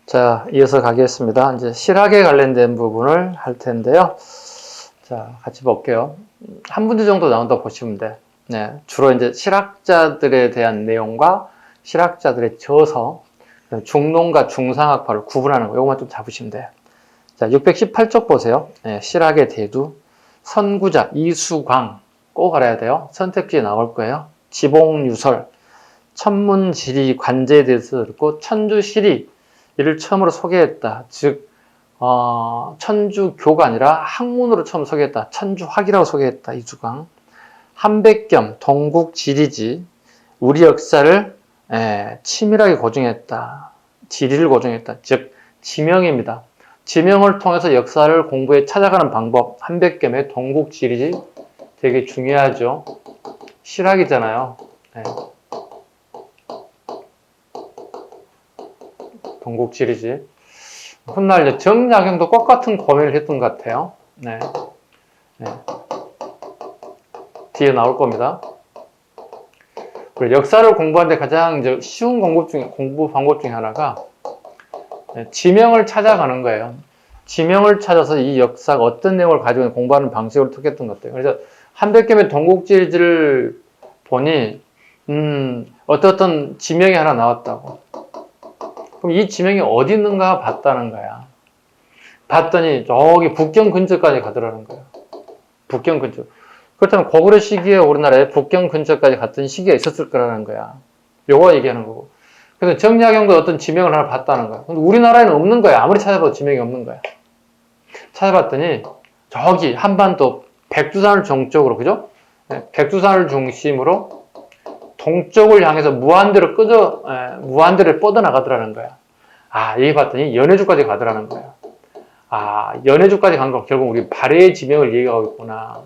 자, 이어서 가겠습니다. 이제 실학에 관련된 부분을 할 텐데요. 자, 같이 볼게요. 한 문제 정도 나온다고 보시면 돼. 네, 주로 이제 실학자들에 대한 내용과 실학자들의 저서, 중농과 중상학파를 구분하는 거, 요것만 좀 잡으시면 돼요. 자, 618쪽 보세요. 네, 실학의 대두, 선구자, 이수광, 꼭 알아야 돼요. 선택지에 나올 거예요. 지봉유설, 천문지리 관제에 대해서 듣고 천주시리, 이를 처음으로 소개했다. 즉, 천주교가 아니라 학문으로 처음 소개했다. 천주학이라고 소개했다. 이수광. 한백겸, 동국지리지, 우리 역사를 치밀하게 고증했다. 지리를 고증했다. 즉, 지명입니다. 지명을 통해서 역사를 공부해 찾아가는 방법. 한백겸의 동국지리지 되게 중요하죠. 실학이잖아요. 네. 동국지리지. 훗날 정약용도 똑같은 고민을 했던 것 같아요. 네. 네. 뒤에 나올 겁니다. 그리고 역사를 공부하는데 가장 이제 쉬운 공부 방법 중에 하나가 지명을 찾아가는 거예요. 지명을 찾아서 이 역사가 어떤 내용을 가지고 공부하는 방식으로 택했던 것 같아요. 그래서 한백겸의 동국지리지를 보니 어떤 지명이 하나 나왔다고. 그럼 이 지명이 어디 있는가 봤다는 거야. 봤더니 저기 북경 근처까지 가더라는 거야. 북경 근처. 그렇다면 고구려 시기에 우리나라에 북경 근처까지 갔던 시기가 있었을 거라는 거야. 요거 얘기하는 거고. 그래서 정약용도 어떤 지명을 하나 봤다는 거야. 근데 우리나라에는 없는 거야. 아무리 찾아봐도 지명이 없는 거야. 찾아봤더니 저기 한반도 백두산을 정쪽으로, 그죠? 백두산을 중심으로 동쪽을 향해서 무한대로 무한대를 뻗어나가더라는 거야. 여기 봤더니 연해주까지 가더라는 거야. 연해주까지 간 거 결국 우리 발해의 지명을 얘기하고 있구나.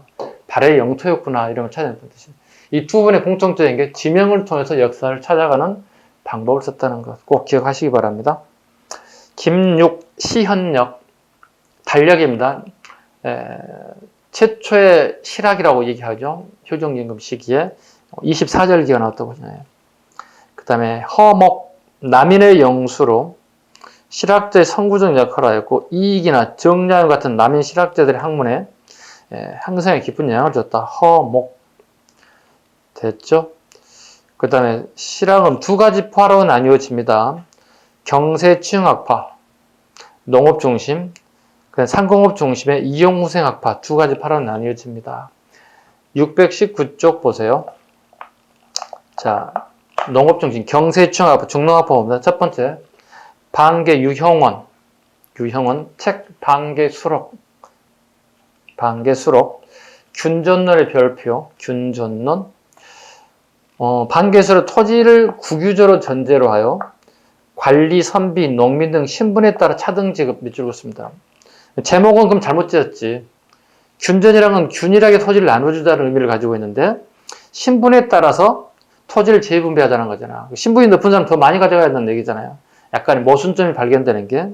발해의 영토였구나. 이런 걸 찾아냈던 뜻이에요. 이 두 분의 공통적인 게 지명을 통해서 역사를 찾아가는 방법을 썼다는 것 꼭 기억하시기 바랍니다. 김육, 시현역, 달력입니다. 최초의 실학이라고 얘기하죠. 효종임금 시기에 24절기가 나왔다고 보잖아요. 그 다음에 허목, 남인의 영수로 실학자의 선구적 역할을 하였고 이익이나 정약용 같은 남인 실학자들의 학문에 항상에 깊은 영향을 줬다. 허목 됐죠? 그 다음에 실학은 두 가지 파로 나뉘어집니다. 경세치흥학파, 농업중심, 상공업중심의 이용후생학파 두 가지 파로 나뉘어집니다. 619쪽 보세요. 자, 농업중심, 경세치흥학파, 중농학파 봅니다. 첫 번째, 방계 유형원, 책 방계수록, 균전론의 별표, 균전론. 방계수록 토지를 국유적으로 전제로 하여 관리, 선비, 농민 등 신분에 따라 차등 지급 밑줄 긋습니다. 제목은 그럼 잘못 지었지. 균전이란 건 균일하게 토지를 나눠주자는 의미를 가지고 있는데 신분에 따라서 토지를 재분배하자는 거잖아. 신분이 높은 사람 더 많이 가져가야 된다는 얘기잖아요. 약간의 모순점이 발견되는 게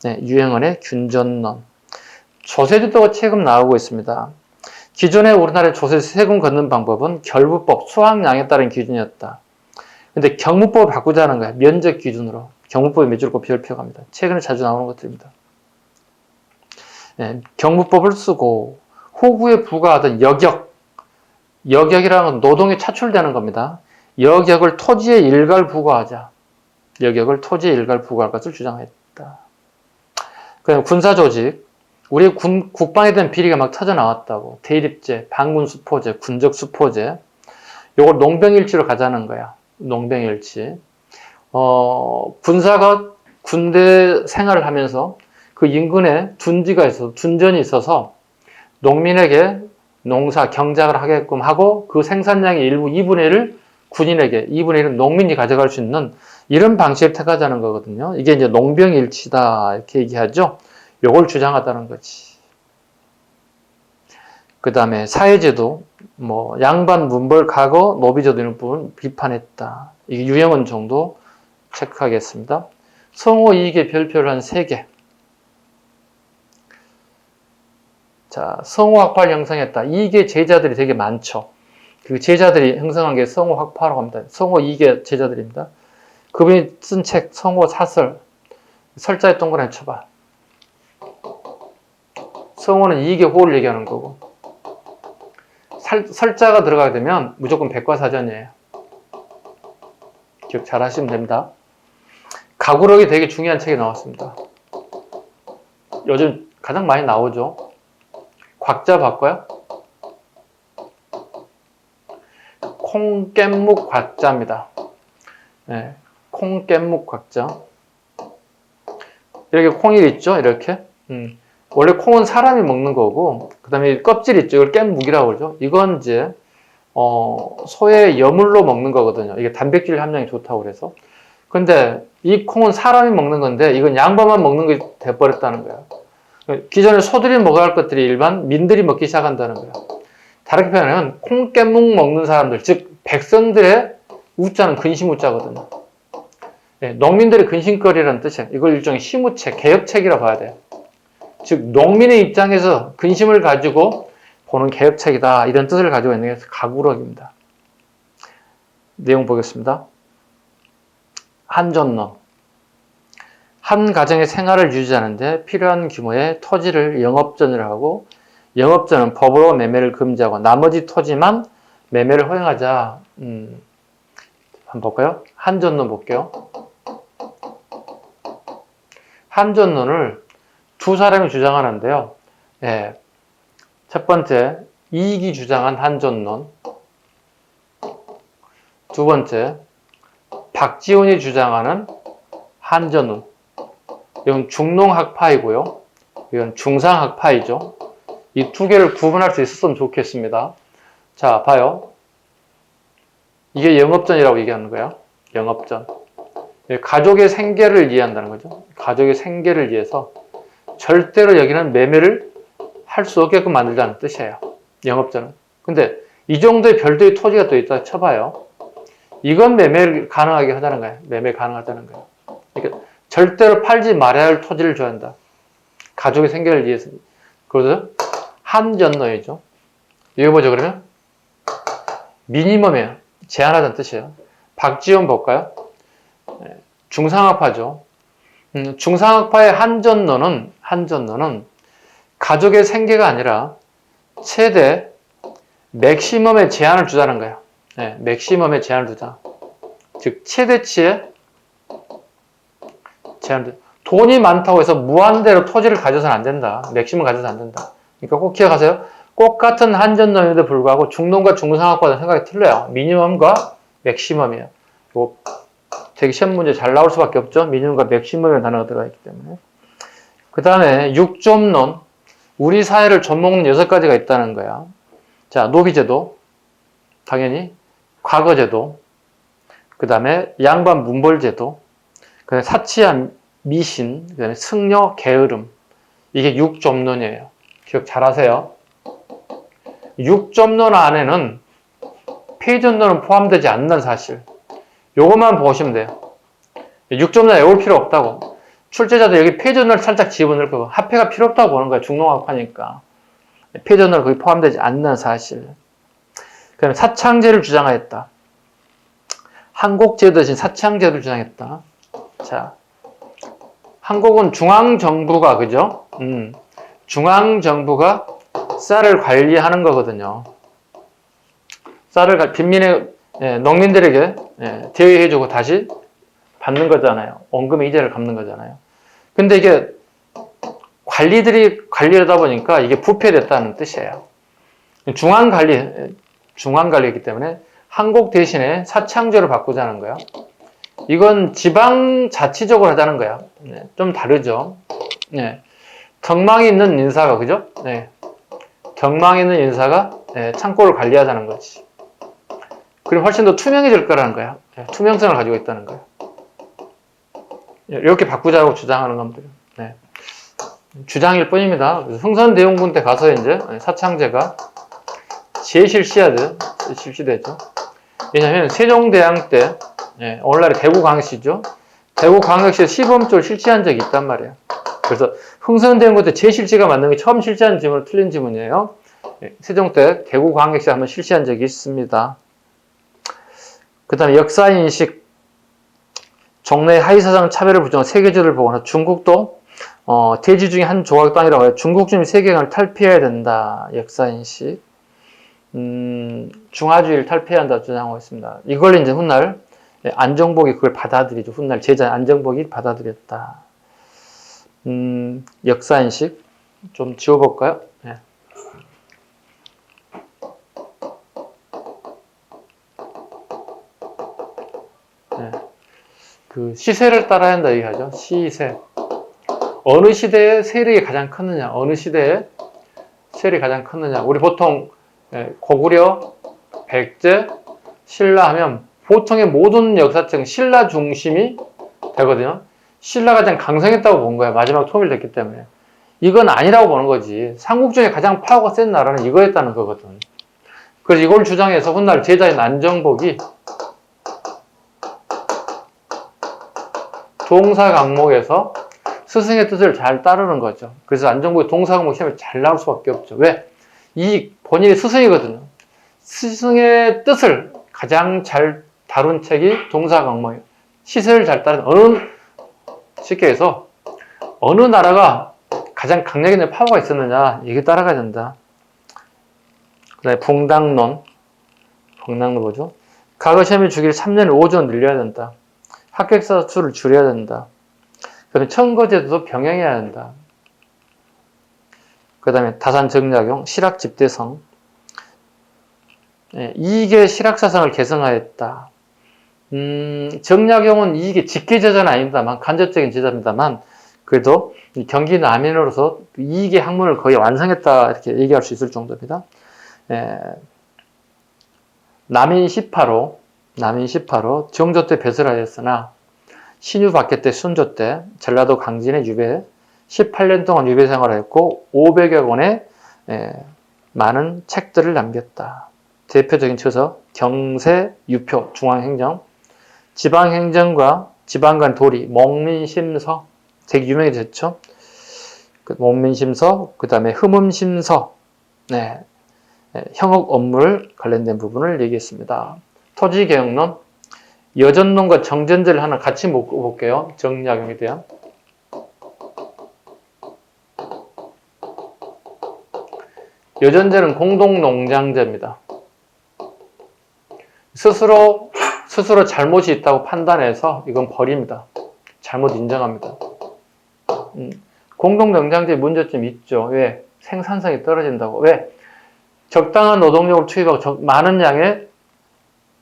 유행원의 균전론. 조세제도가 최근 나오고 있습니다. 기존에 우리나라의 조세 세금 걷는 방법은 결부법, 수확량에 따른 기준이었다. 근데 경무법을 바꾸자는 거야. 면적 기준으로. 경무법에 몇 줄 꼭 별표 갑니다. 최근에 자주 나오는 것들입니다. 경무법을 쓰고 호구에 부과하던 여격이라는 건 노동에 차출되는 겁니다. 여격을 토지에 일괄 부과하자. 부과할 것을 주장했다. 그다음 군사조직. 우리 국방에 대한 비리가 막 터져 나왔다고. 대립제, 반군수포제, 군적수포제. 요걸 농병일치로 가자는 거야. 농병일치. 군사가 군대 생활을 하면서 그 인근에 둔전이 있어서 농민에게 농사, 경작을 하게끔 하고 그 생산량의 일부 2분의 1을 군인에게, 2분의 1은 농민이 가져갈 수 있는 이런 방식을 택하자는 거거든요. 이게 이제 농병일치다 이렇게 얘기하죠. 요걸 주장하다는 거지. 그 다음에 사회제도, 양반, 문벌, 과거, 노비제도 이런 부분 비판했다. 이게 유형원 정도 체크하겠습니다. 성호 이익의 별표를 한 3개. 자, 성호학파를 형성했다. 이익의 제자들이 되게 많죠. 그 제자들이 형성한 게 성호학파라고 합니다. 성호 이익의 제자들입니다. 그분이 쓴 책, 성호 사설, 설자에 동그라미 쳐봐. 성호는 이익의 호를 얘기하는 거고, 설자가 들어가게 되면 무조건 백과사전이에요. 기억 잘 하시면 됩니다. 가구력이 되게 중요한 책이 나왔습니다. 요즘 가장 많이 나오죠. 곽자 바꿔요? 콩깻묵 곽자입니다. 네, 콩깻묵 곽자. 이렇게 콩이 있죠? 이렇게. 원래 콩은 사람이 먹는 거고, 그 다음에 껍질 있죠? 이걸 깻묵이라고 그러죠? 이건 이제, 소의 여물로 먹는 거거든요. 이게 단백질 함량이 좋다고 그래서. 근데 이 콩은 사람이 먹는 건데, 이건 양반만 먹는 게 돼버렸다는 거예요. 기존에 소들이 먹어야 할 것들이 일반 민들이 먹기 시작한다는 거예요. 다르게 표현하면 콩깻묵 먹는 사람들, 즉 백성들의 우자는 근심 우자거든요. 네, 농민들의 근심거리라는 뜻이에요. 이걸 일종의 시무책, 개혁책이라고 봐야 돼요. 즉 농민의 입장에서 근심을 가지고 보는 개혁책이다. 이런 뜻을 가지고 있는 게 가구력입니다. 내용 보겠습니다. 한전론. 한 가정의 생활을 유지하는데 필요한 규모의 토지를 영업전이라고 하고, 영업전은 법으로 매매를 금지하고 나머지 토지만 매매를 허용하자. 한번 볼까요? 한전론 볼게요. 한전론을 두 사람이 주장하는데요. 예. 첫 번째, 이익이 주장한 한전론. 두 번째, 박지훈이 주장하는 한전론. 이건 중농학파이고요. 이건 중상학파이죠. 이 두 개를 구분할 수 있었으면 좋겠습니다. 자, 봐요. 이게 영업전이라고 얘기하는 거예요. 영업전. 가족의 생계를 이해한다는 거죠. 가족의 생계를 위해서 절대로 여기는 매매를 할 수 없게끔 만들자는 뜻이에요. 영업전은. 근데 이 정도의 별도의 토지가 또 있다 쳐봐요. 이건 매매를 가능하게 하자는 거예요. 매매 가능하다는 거예요. 그러니까 절대로 팔지 말아야 할 토지를 줘야 한다. 가족의 생계를 위해서. 그래서 한전론이죠. 이거 보죠, 그러면? 미니멈이에요. 제한하자는 뜻이에요. 박지원 볼까요? 중상학파죠. 중상학파의 한전론은 가족의 생계가 아니라 최대 맥시멈의 제한을 두자는 거예요. 네, 맥시멈의 제한을 두자. 즉 최대치의 제한을. 돈이 많다고 해서 무한대로 토지를 가져서는 안 된다. 맥시멈 가져서는 안 된다. 그러니까 꼭 기억하세요. 똑같은 한전론에도 불구하고 중농과 중상학과는 생각이 틀려요. 미니멈과 맥시멈이에요. 이거 되게 시험 문제 잘 나올 수밖에 없죠. 미니멈과 맥시멈의 단어가 들어가 있기 때문에. 그 다음에 육점론. 우리 사회를 좀먹는 6가지가 있다는 거야. 자, 노비제도. 당연히. 과거제도. 그 다음에 양반 문벌제도. 그 다음에 사치한 미신. 그 다음에 승려 게으름. 이게 육점론이에요. 기억 잘 하세요. 육점론 안에는 폐전론은 포함되지 않는 사실. 요것만 보시면 돼요. 육점론 외울 필요 없다고. 출제자도 여기 폐전론을 살짝 집어넣을 거고 합해가 필요 없다고 보는 거야. 중농학파니까. 폐전론은 거기 포함되지 않는 사실. 그 다음에 사창제를 주장하였다. 한국제도 대신 사창제를 주장했다. 자, 한국은 중앙정부가, 그죠? 중앙정부가 쌀을 관리하는 거거든요. 쌀을 빈민의 농민들에게 대여해주고 다시 받는 거잖아요. 원금의 이자를 갚는 거잖아요. 근데 이게 관리들이 관리하다 보니까 이게 부패됐다는 뜻이에요. 중앙관리이기 때문에 한국 대신에 사창제로 바꾸자는 거예요. 이건 지방자치적으로 하자는 거야. 좀 다르죠. 덕망이 있는 인사가, 그죠? 덕망이 있는 인사가 창고를 관리하자는 거지. 그리고 훨씬 더 투명해질 거라는 거야. 투명성을 가지고 있다는 거야. 이렇게 바꾸자고 주장하는 겁니다. 주장일 뿐입니다. 흥선대원군 때 가서 이제 사창제가 실시되죠. 왜냐하면 세종대왕 때 오늘날의 대구광역시죠. 대구광역시에 시범적으로 실시한 적이 있단 말이에요. 그래서 흥선대원군 때 제실시가 만든 게 처음 실시한 지문은 틀린 지문이에요. 세종 때 대구광역시 한번 실시한 적이 있습니다. 그 다음에 역사인식. 종래 하위사상 차별을 부정한 세계주의를 보거나 중국도 대지 중에 한 조각 땅이라고 해요. 중국 주민 세계관을 탈피해야 된다. 역사인식. 중화주의를 탈피해야 한다 주장하고 있습니다. 이걸 이제 훗날 안정복이 그걸 받아들이죠. 훗날 제자 안정복이 받아들였다. 역사인식 좀 지워볼까요? 네. 네. 그 시세를 따라야 한다 얘기하죠. 시세. 어느 시대에 세력이 가장 컸느냐? 어느 시대에 세력이 가장 컸느냐? 우리 보통 고구려, 백제, 신라 하면 보통의 모든 역사책 신라 중심이 되거든요. 신라가 가장 강성했다고 본 거야. 마지막 통일됐기 때문에. 이건 아니라고 보는 거지. 삼국 중에 가장 파워가 센 나라는 이거였다는 거거든. 그래서 이걸 주장해서 훗날 제자인 안정복이 동사강목에서 스승의 뜻을 잘 따르는 거죠. 그래서 안정복이 동사강목 시험에 잘 나올 수밖에 없죠. 왜? 이 본인이 스승이거든요. 스승의 뜻을 가장 잘 다룬 책이 동사강목이에요. 시세를 잘 따르는 쉽게 해서 어느 나라가 가장 강력 있는 파워가 있었느냐 이게 따라가야 된다. 그 다음에 붕당론 뭐죠? 과거 시험에 주기를 3년을 5주 늘려야 된다. 합격자 수를 줄여야 된다. 그 다음에 청거제도도 병행해야 한다. 그 다음에 다산정약용, 실학집대성. 이익의 실학사상을 개성하였다. 정약용은 이익의 직계제자는 아닙니다만, 간접적인 제자입니다만, 그래도 경기 남인으로서 이익의 학문을 거의 완성했다, 이렇게 얘기할 수 있을 정도입니다. 남인 18호, 정조 때 배설하였으나, 신유 박해 때 순조 때, 전라도 강진의 유배, 18년 동안 유배 생활을 했고, 500여 권의 많은 책들을 남겼다. 대표적인 처서, 경세, 유표, 중앙행정, 지방행정과 지방간 도리, 목민심서, 되게 유명해졌죠. 목민심서, 그 다음에 흠음심서, 형업 업무를 관련된 부분을 얘기했습니다. 토지개혁론, 여전론과 정전제를 하나 같이 볼게요. 정약용에 대한. 여전제는 공동농장제입니다. 스스로 잘못이 있다고 판단해서 이건 버립니다. 잘못 인정합니다. 공동농장제 문제점이 있죠. 왜? 생산성이 떨어진다고. 왜? 적당한 노동력을 투입하고 많은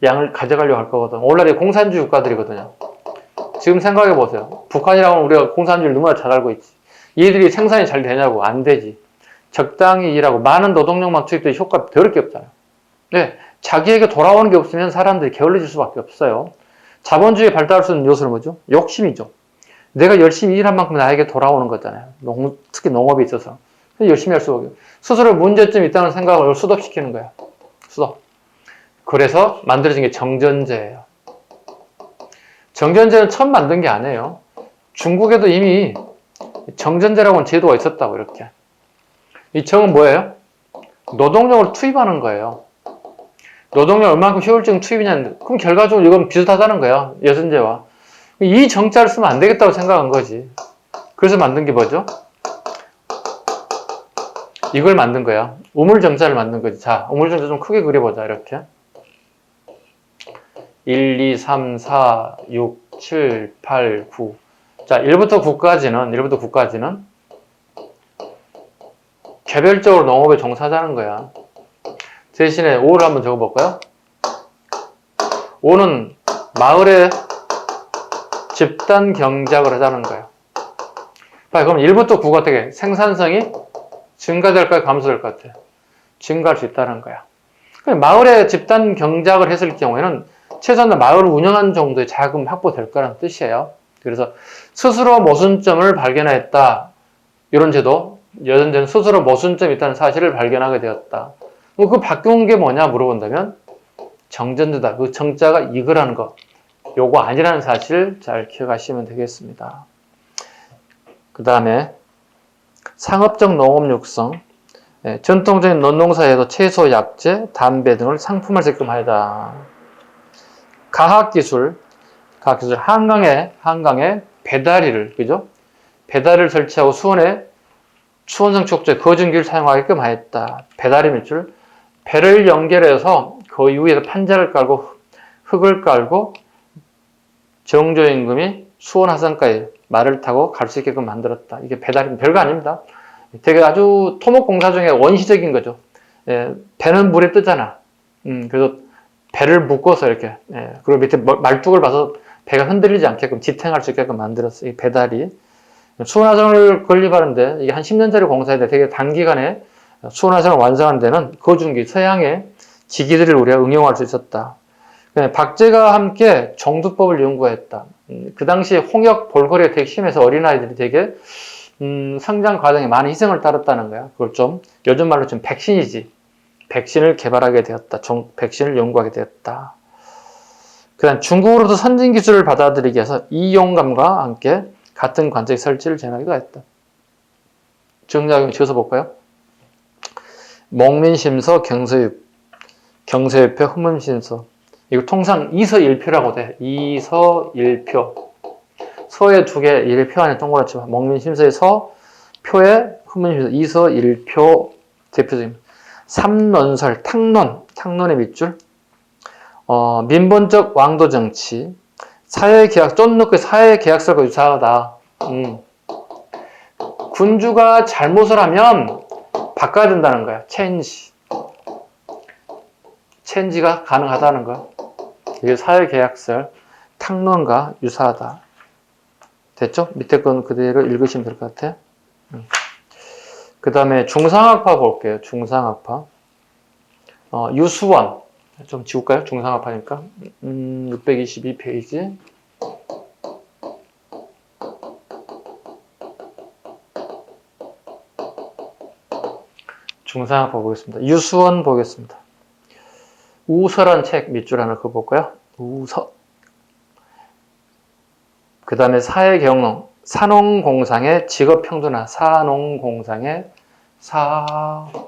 양을 가져가려고 할 거거든. 오늘날이 공산주의 국가들이거든요. 지금 생각해 보세요. 북한이라고 하면 우리가 공산주의를 너무나 잘 알고 있지. 얘들이 생산이 잘 되냐고. 안 되지. 적당히 일하고 많은 노동력만 투입돼도 효과가 더럽게 없잖아요. 네, 자기에게 돌아오는 게 없으면 사람들이 게을러질 수밖에 없어요. 자본주의 발달할 수 있는 요소는 뭐죠? 욕심이죠. 내가 열심히 일한 만큼 나에게 돌아오는 거잖아요. 특히 농업에 있어서. 열심히 할 수밖에 없어요. 스스로 문제점이 있다는 생각을 수습시키는 거야. 수습. 그래서 만들어진 게 정전제예요. 정전제는 처음 만든 게 아니에요. 중국에도 이미 정전제라고 하는 제도가 있었다고, 이렇게. 이 정은 뭐예요? 노동력을 투입하는 거예요. 노동력 얼마만큼 효율적인 투입이냐. 그럼 결과적으로 이건 비슷하다는 거야. 여전제와. 이 정자를 쓰면 안 되겠다고 생각한 거지. 그래서 만든 게 뭐죠? 이걸 만든 거야. 우물정자를 만든 거지. 자, 우물정자 좀 크게 그려보자. 이렇게. 1, 2, 3, 4, 6, 7, 8, 9. 자, 1부터 9까지는 개별적으로 농업에 종사하자는 거야. 대신에 5를 한번 적어볼까요? 5는 마을에 집단 경작을 하자는 거예요. 그럼 1부터 9가 어떻게 생산성이 증가될까요? 감소될 것 같아요? 증가할 수 있다는 거야. 마을에 집단 경작을 했을 경우에는 최소한 마을을 운영하는 정도의 자금 확보될 거라는 뜻이에요. 그래서 스스로 모순점을 발견했다. 이런 제도, 여전제는 스스로 모순점이 있다는 사실을 발견하게 되었다. 그 바꾼 게 뭐냐 물어본다면 정전제다. 그 정자가 이거라는 거. 요거 아니라는 사실 잘 기억하시면 되겠습니다. 그 다음에 상업적 농업 육성. 전통적인 논농사에도 채소, 약재, 담배 등을 상품화시키려 하다. 과학기술 과학기술 한강에 배다리를, 그죠? 배다리를 설치하고 수원성 축제 거중기를 사용하게끔 하였다. 배다리 밑줄. 배를 연결해서 그 위에서 판자를 깔고 흙을 깔고 정조 임금이 수원 하산가에 말을 타고 갈 수 있게끔 만들었다. 이게 배다리, 별거 아닙니다. 되게 아주 토목공사 중에 원시적인 거죠. 예, 배는 물에 뜨잖아. 그래서 배를 묶어서 이렇게, 예, 그리고 밑에 말뚝을 봐서 배가 흔들리지 않게끔 지탱할 수 있게끔 만들었어요. 이 배다리. 수원화성을 건립하는데 이게 한 10년짜리 공사인데 되게 단기간에 수원화성을 완성하는 데는 거중기, 서양의 기기들을 우리가 응용할 수 있었다. 박제가 함께 정두법을 연구했다. 그 당시에 홍역 볼거리가 되게 심해서 어린아이들이 되게 성장 과정에 많은 희생을 따랐다는 거야. 그걸 좀 요즘 말로 좀 백신이지. 백신을 개발하게 되었다. 백신을 연구하게 되었다. 그다음 중국으로부터 선진 기술을 받아들이기 위해서 이용감과 함께 같은 관측 설치를 진행하기도 했다. 정리하기 지어서 볼까요? 목민심서, 경서일표, 후문심서. 이거 통상 이서일표라고 돼. 이서일표. 서에 두 개, 일표 안에 동그랗지. 목민심서의 서, 표에 후문심서, 이서일표 대표적입니다. 삼론설, 탕론의 밑줄. 민본적 왕도 정치. 사회계약, 쫀놓고 사회계약서가 유사하다. 군주가 잘못을 하면 바꿔야 된다는 거야. 체인지가 가능하다는 거야. 이게 사회계약설, 탕론과 유사하다. 됐죠? 밑에 건 그대로 읽으시면 될 것 같아. 그 다음에 중상학파 볼게요. 중상학파. 유수원. 좀 지울까요? 중상학파니까. 622페이지. 중상학파 보겠습니다. 유수원 보겠습니다. 우서란 책 밑줄 하나 그거 볼까요? 우서. 그 다음에 사회경영. 산농공상의 직업평준화. 산농공상의 산농공상.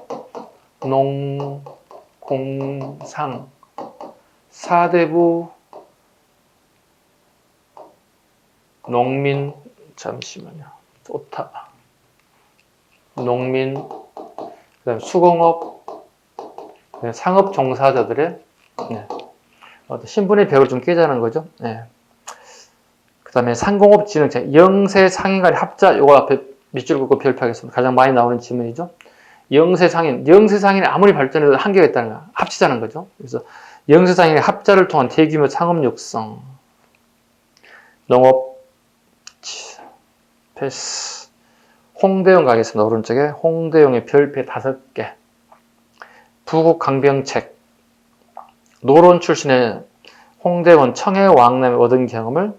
사대부 농민, 잠시만요. 오타. 농민, 그다음에 수공업, 상업 종사자들의, 네, 신분의 벽을 좀 깨자는 거죠. 네. 그 다음에 상공업진흥체, 영세상인 간의 합자, 요거 앞에 밑줄 긋고 별표하겠습니다. 가장 많이 나오는 지문이죠. 영세상인이 아무리 발전해도 한계가 있다는 거야. 합치자는 거죠. 그래서 영세상인의 합자를 통한 대규모 상업 육성, 농업, 패스, 홍대용 가겠습니다. 오른쪽에 홍대용의 별표 5개, 부국 강병책, 노론 출신의 홍대원 청해왕남에 얻은 경험을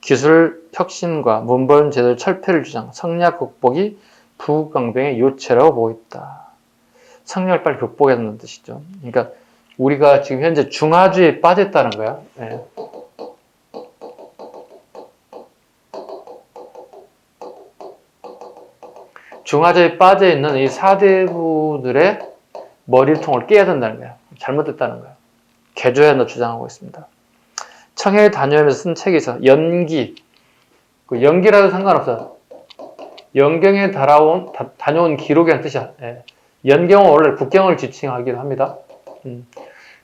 기술 혁신과 문벌 제도의 철폐를 주장, 성략 극복이 부국강병의 요체라고 보고 있다. 성략을 빨리 극복해야 된다는 뜻이죠. 그러니까 우리가 지금 현재 중화주의에 빠졌다는 거야. 네. 중화주의에 빠져있는 이 사대부들의 머리통을 깨야 된다는 거야. 잘못됐다는 거야. 개조해야 한다 주장하고 있습니다. 청해 다녀오면서 쓴 책에 있어 연기, 그 연기라도 상관없어. 연경에 다녀온 기록이라는 뜻이야. 예. 연경은 원래 국경을 지칭하기도 합니다.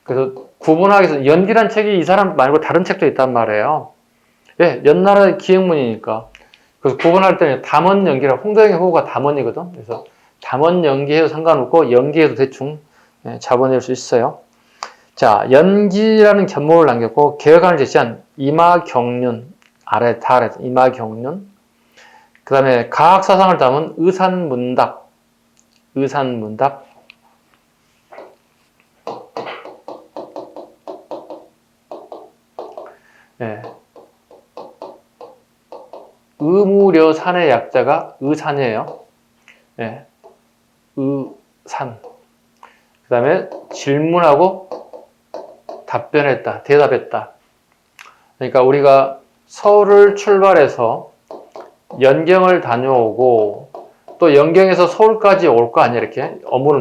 그래서 구분하기 위해서 연기란 책이 이 사람 말고 다른 책도 있단 말이에요. 예, 연나라 기행문이니까. 그래서 구분할 때는 담원연기라고, 홍대영의 호가 담원이거든. 그래서 담원연기해도 상관없고 연기해도 대충 잡아낼 수 있어요. 자, 연기라는 견목을 남겼고 개혁안을 제시한 이마경륜, 아래 이마경륜. 그 다음에 가학사상을 담은 의산문답. 네. 의무려산의 약자가 의산이에요. 네. 의산. 그 다음에 질문하고 답변했다, 대답했다. 그러니까 우리가 서울을 출발해서 연경을 다녀오고 또 연경에서 서울까지 올 거 아니야, 이렇게 업무를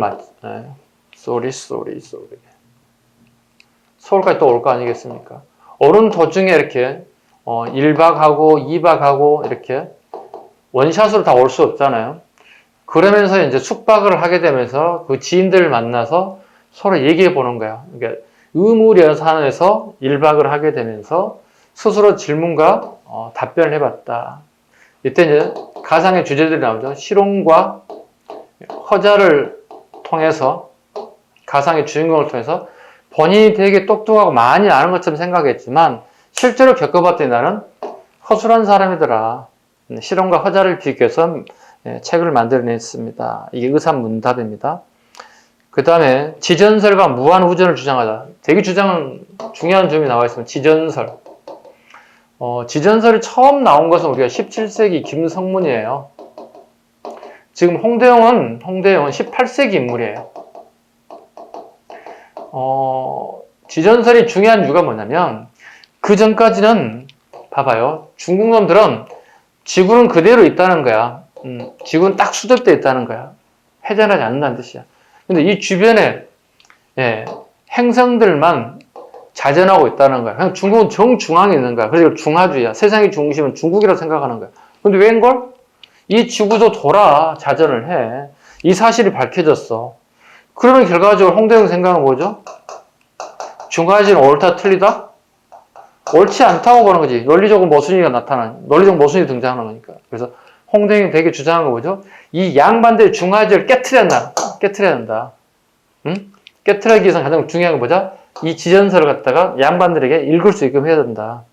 서울까지 또 올 거 아니겠습니까? 오는 도중에 이렇게 1박하고 2박하고 이렇게 원샷으로 다 올 수 없잖아요. 그러면서 이제 숙박을 하게 되면서 그 지인들을 만나서 서로 얘기해 보는 거야. 그러니까 의무연산에서 1박을 하게 되면서 스스로 질문과 답변을 해봤다. 이때 이제 가상의 주제들이 나오죠. 실용과 허자를 통해서 가상의 주인공을 통해서 본인이 되게 똑똑하고 많이 아는 것처럼 생각했지만 실제로 겪어봤더니 나는 허술한 사람이더라. 실용과 허자를 비교해서 책을 만들어냈습니다. 이게 의산문답입니다. 그 다음에 지전설과 무한우전을 주장하다. 되게 중요한 점이 나와 있습니다. 지전설. 지전설이 처음 나온 것은 우리가 17세기 김성문이에요. 지금 홍대영은 18세기 인물이에요. 지전설이 중요한 이유가 뭐냐면 그 전까지는 봐봐요. 중국 놈들은 지구는 그대로 있다는 거야. 지구는 딱 수접되어 있다는 거야. 회전하지 않는다는 뜻이야. 근데 이 주변에 행성들만 자전하고 있다는 거야. 그냥 중국은 정중앙에 있는 거야. 그래서 중화주의야. 세상의 중심은 중국이라고 생각하는 거야. 근데 웬걸? 이 지구도 돌아 자전을 해. 이 사실이 밝혀졌어. 그러면 결과적으로 홍대영 생각은 뭐죠? 중화주의는 옳다 틀리다? 옳지 않다고 보는 거지. 논리적 모순이가 논리적 모순이 등장하는 거니까. 그래서 홍대영이 되게 주장한 거 뭐죠? 이 양반들의 중화주의를 깨트려야 된다. 응? 깨트리기 위해서 가장 중요한 거 뭐죠? 이 지전설을 갖다가 양반들에게 읽을 수 있게끔 해야 된다.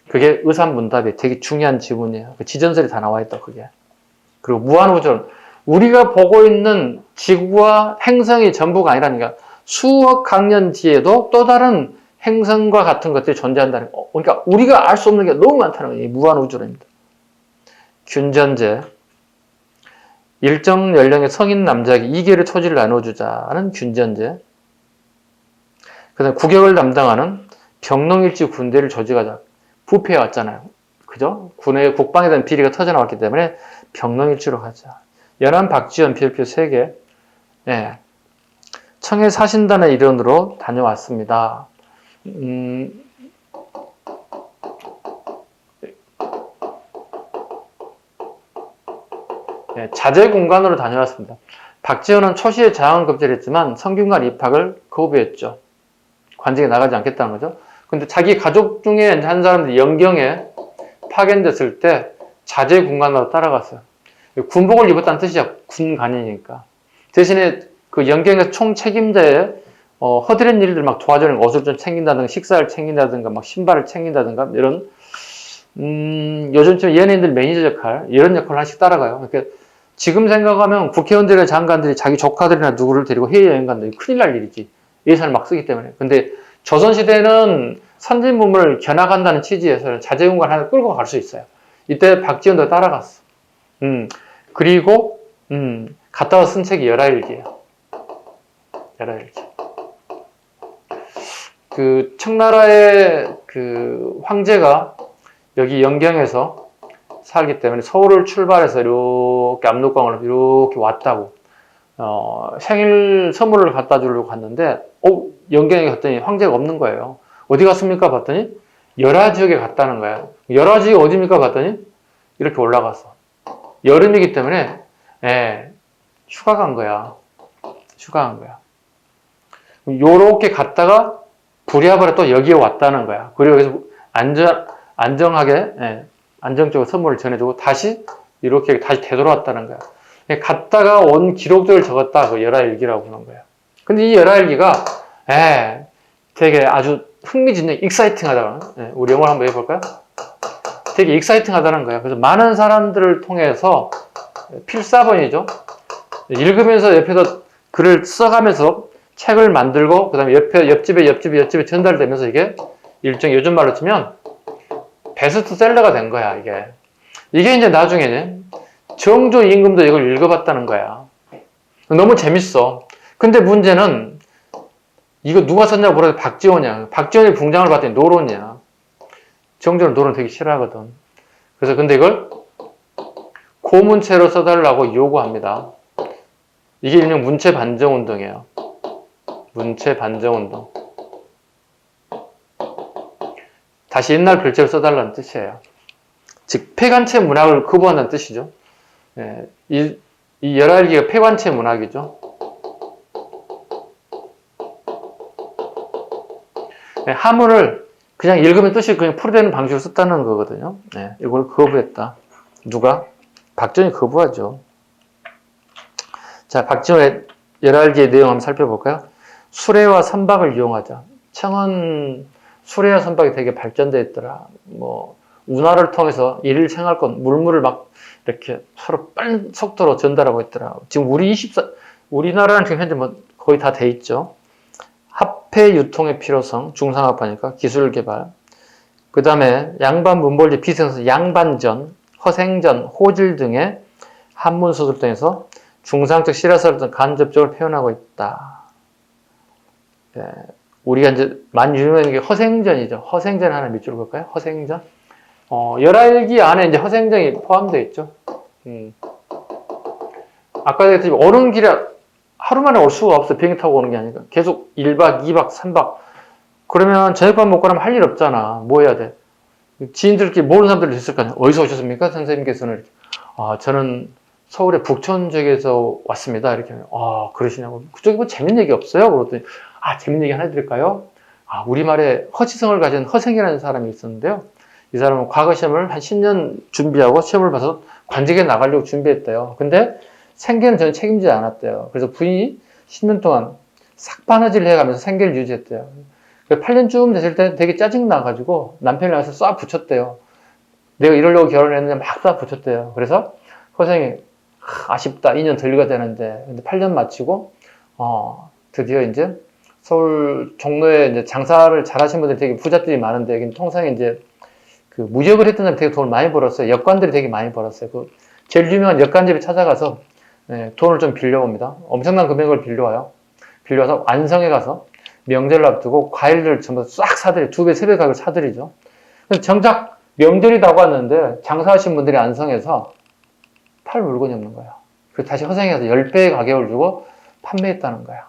그게 의산문답이 되게 중요한 지문이에요. 그 지전설이 다 나와 있다, 그게. 그리고 무한우전. 우리가 보고 있는 지구와 행성이 전부가 아니라니까. 수억억 년 뒤에도 또 다른 행성과 같은 것들이 존재한다는 거. 그러니까 우리가 알 수 없는 게 너무 많다는 거예요. 이 무한우주입니다. 균전제. 일정 연령의 성인 남자에게 2개의 토지를 나눠주자는 균전제. 그 다음에 국역을 담당하는 병농일지 군대를 조직하자. 부패해 왔잖아요. 그죠? 군의 국방에 대한 비리가 터져나왔기 때문에 병농일지로 가자. 연안 박지원 별표 3개. 청해 사신단의 일원으로 다녀왔습니다. 자제 공간으로 다녀왔습니다. 박지원은 초시에 장항 급제했지만 성균관 입학을 거부했죠. 관직에 나가지 않겠다는 거죠. 근데 자기 가족 중에 한 사람들이 영경에 파견됐을 때 자제 군관으로 따라갔어요. 군복을 입었다는 뜻이야. 군관이니까. 대신에 그 영경의 총 책임자의 허드렛 일들 막 도와주는 옷을 좀 챙긴다든가 식사를 챙긴다든가 막 신발을 챙긴다든가 이런 요즘쯤 연예인들 매니저 역할 이런 역할을 하나씩 따라가요. 그러니까 지금 생각하면 국회의원들이나 장관들이 자기 조카들이나 누구를 데리고 해외여행 간다. 큰일 날 일이지. 예산을 막 쓰기 때문에. 근데 조선시대는 선진부문을 겨나간다는 취지에서 자제공간 하나 끌고 갈 수 있어요. 이때 박지원도 따라갔어. 그리고 갔다 와서 쓴 책이 열하일기예요. 열하일기. 그 청나라의 그 황제가 여기 영경에서 살기 때문에 서울을 출발해서 이렇게 압록강으로 이렇게 왔다고 생일 선물을 갖다 주려고 갔는데 영경에 갔더니 황제가 없는 거예요. 어디 갔습니까? 봤더니 열화 지역에 갔다는 거야. 열화 지역이 어디입니까? 봤더니 이렇게 올라갔어. 여름이기 때문에 휴가 간 거야. 휴가 간 거야. 요렇게 갔다가 부랴부랴 또 여기에 왔다는 거야. 그리고 여기서 안정하게 안정적으로 선물을 전해주고 다시 이렇게 다시 되돌아왔다는 거야. 갔다가 온 기록들을 적었다. 그 열하일기라고 하는 거야. 근데 이 열하일기가 되게 아주 흥미진진, 익사이팅하다. 우리 영어를 한번 해볼까요? 되게 익사이팅하다는 거야. 그래서 많은 사람들을 통해서 필사본이죠. 읽으면서 옆에서 글을 써가면서 책을 만들고 그 다음에 옆집에 전달되면서 이게 일종 요즘 말로 치면 베스트셀러가 된 거야. 이게 이제 나중에 정조 임금도 이걸 읽어봤다는 거야. 너무 재밌어. 근데 문제는 이거 누가 썼냐고 물어도 박지원이야. 박지원이 붕장을 봤더니 노론이야. 정조는 노론 되게 싫어하거든. 그래서 근데 이걸 고문체로 써달라고 요구합니다. 이게 일명 문체 반정운동이에요. 문체 반정운동. 다시 옛날 글자를 써달라는 뜻이에요. 즉 폐관체 문학을 거부한다는 뜻이죠. 예, 이 열알기가 폐관체 문학이죠. 예, 하문을 그냥 읽으면 뜻이 그냥 풀이되는 방식으로 썼다는 거거든요. 예, 이걸 거부했다. 누가? 박지원이 거부하죠. 자, 박지원의 열알기의 내용 한번 살펴볼까요? 수레와 선박을 이용하자. 청은 수레와 선박이 되게 발전되어 있더라. 뭐 운하를 통해서 일일 생활권, 물물을 막 이렇게 서로 빠른 속도로 전달하고 있더라. 지금 우리나라는 지금 현재 뭐 거의 다 돼 있죠. 화폐 유통의 필요성, 중상업화니까 기술 개발. 그 다음에 양반 문벌지 비생서 양반전, 허생전, 호질 등의 한문 소설 등에서 중상적 실화설을 간접적으로 표현하고 있다. 예, 우리가 이제 많이 유명한 게 허생전이죠. 허생전 하나 밑줄 볼까요? 허생전. 열알기 안에 이제 허생전이 포함되어 있죠. 아까 얘기했지만 오는 길에 하루 만에 올 수가 없어. 비행기 타고 오는 게 아니라. 계속 1박, 2박, 3박. 그러면 저녁밥 먹고 나면 할 일 없잖아. 뭐 해야 돼? 지인들끼리 모르는 사람들이 있을 거 아니야. 어디서 오셨습니까? 선생님께서는 이렇게. 저는 서울의 북촌 쪽에서 왔습니다. 이렇게 하면, 그러시냐고. 그쪽에 뭐 재밌는 얘기 없어요? 그러더니, 재밌는 얘기 하나 해드릴까요? 우리말에 허지성을 가진 허생이라는 사람이 있었는데요. 이 사람은 과거 시험을 한 10년 준비하고 시험을 봐서 관직에 나가려고 준비했대요. 근데 생계는 전혀 책임지지 않았대요. 그래서 부인이 10년 동안 삭바느질을 해가면서 생계를 유지했대요. 8년쯤 됐을 때 되게 짜증나가지고 남편이 나가서 쏴 붙였대요. 내가 이러려고 결혼했는데 막 쏴 붙였대요. 그래서 허생이 아쉽다. 2년 덜 가야 되는데. 근데 8년 마치고, 드디어 이제 서울 종로에 이제 장사를 잘하신 분들이 되게 부잣집이 많은데, 여기는 통상에 이제 그 무역을 했던 사람이 되게 돈을 많이 벌었어요. 역관들이 되게 많이 벌었어요. 그 제일 유명한 역관집에 찾아가서 돈을 좀 빌려옵니다. 엄청난 금액을 빌려와요. 빌려와서 안성에 가서 명절을 앞두고 과일을 전부 싹 사들이 2배, 3배 가격을 사들이죠. 그래서 정작 명절이 다가왔는데 장사하신 분들이 안성에서 팔 물건이 없는 거예요. 그래서 다시 허생에 가서 10배의 가격을 주고 판매했다는 거예요.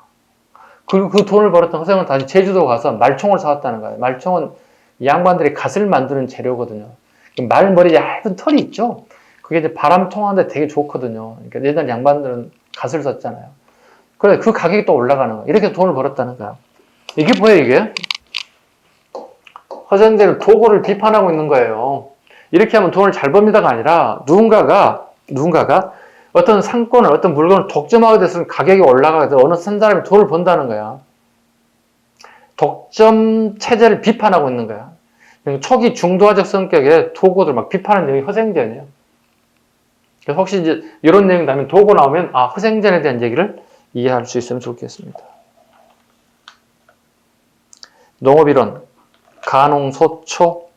그리고 그 돈을 벌었던 허생은 다시 제주도 가서 말총을 사왔다는 거예요. 말총은 양반들이 갓을 만드는 재료거든요. 말머리 얇은 털이 있죠? 그게 이제 바람 통하는데 되게 좋거든요. 그러니까 옛날 양반들은 갓을 썼잖아요. 그래, 그 가격이 또 올라가는 거예요. 이렇게 돈을 벌었다는 거야. 이게 뭐예요, 이게? 허생제를 도구를 비판하고 있는 거예요. 이렇게 하면 돈을 잘 법니다가 아니라 누군가가 어떤 상권을, 어떤 물건을 독점하게 됐으면 가격이 올라가게 돼서 어느 한 사람이 돈을 번다는 거야. 독점 체제를 비판하고 있는 거야. 초기 중도화적 성격의 도구들 막 비판하는 내용이 허생전이에요. 그래서 혹시 이제 이런 내용 나면 도구 나오면 허생전에 대한 얘기를 이해할 수 있으면 좋겠습니다. 농업이론, 가농소초,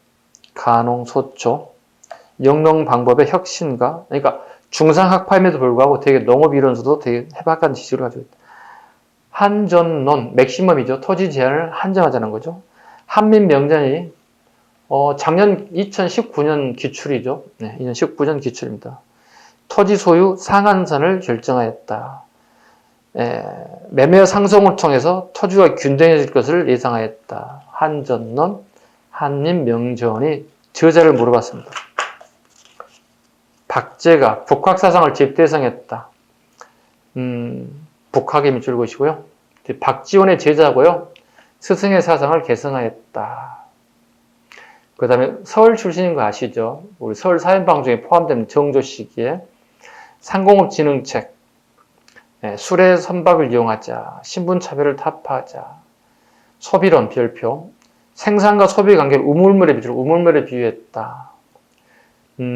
영농방법의 혁신가. 그러니까 중상학파임에도 불구하고 되게 농업이론서도 되게 해박한 지식을 가지고 있다. 한전론, 맥시멈이죠. 토지 제한을 한정하자는 거죠. 한민명전이 작년 2019년 기출이죠. 네, 2019년 기출입니다. 토지 소유 상한선을 결정하였다. 매매 상승을 통해서 토지가 균등해질 것을 예상하였다. 한전론, 한민명전이 저자를 물어봤습니다. 박제가 북학사상을 집대성했다. 북학의 밑줄 그으시고요. 박지원의 제자고요. 스승의 사상을 개성하였다. 그 다음에 서울 출신인 거 아시죠? 우리 서울 사연방송에 포함된 정조 시기에 상공업진흥책, 수레 선박을 이용하자, 신분차별을 타파하자, 소비론 별표, 생산과 소비 관계를 우물물에 비유했다.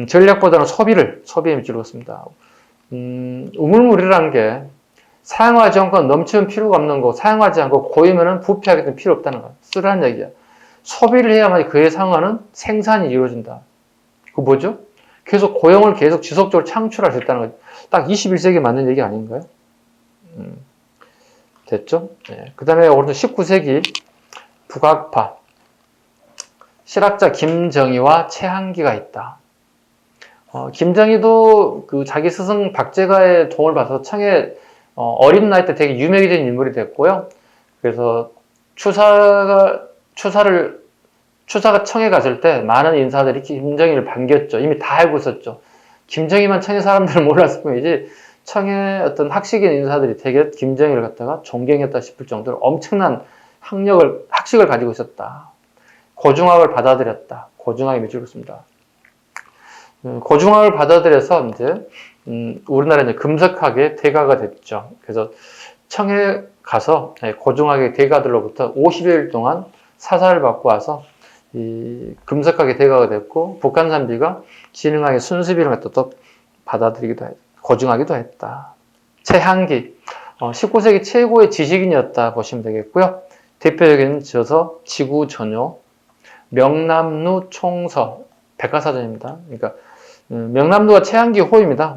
전략보다는 소비의 밑줄을 긋습니다. 우물물이라는 게 사용하지 않고 넘치면 필요가 없는 거, 사용하지 않고 고이면은 부패하기 때문에 필요 없다는 거야. 쓰라는 얘기야. 소비를 해야만 그에 상하는 생산이 이루어진다. 그거 뭐죠? 계속 고용을 계속 지속적으로 창출할 수 있다는 거죠. 딱 21세기에 맞는 얘기 아닌가요? 됐죠? 네. 그 다음에 오늘 19세기 북학파 실학자 김정희와 최한기가 있다. 김정희도 그 자기 스승 박제가의 도움을 받아서 청에 어린 나이 때 되게 유명해진 인물이 됐고요. 그래서 추사를 추사가 청에 갔을 때 많은 인사들이 김정일을 반겼죠. 이미 다 알고 있었죠. 김정일만 청의 사람들은 몰랐을 뿐이지 청의 어떤 학식인 인사들이 되게 김정일을 갖다가 존경했다 싶을 정도로 엄청난 학식을 가지고 있었다. 고중학을 받아들였다. 고중학이 밑줄 긋습니다. 고중학을 받아들여서 이제 우리나라 이제 금석학의 대가가 됐죠. 그래서 청에 가서 고중학의 대가들로부터 50일 동안 사사를 받고 와서 이 금석학의 대가가 됐고 북한산비가 진흥학의 순수비를 갖다 또 받아들이기도 했다. 고증하기도 했다. 최한기 19세기 최고의 지식인이었다 보시면 되겠고요. 대표적인 저서 지구전요, 명남루 총서, 백과사전입니다. 그러니까 명남루가 최한기 호입니다.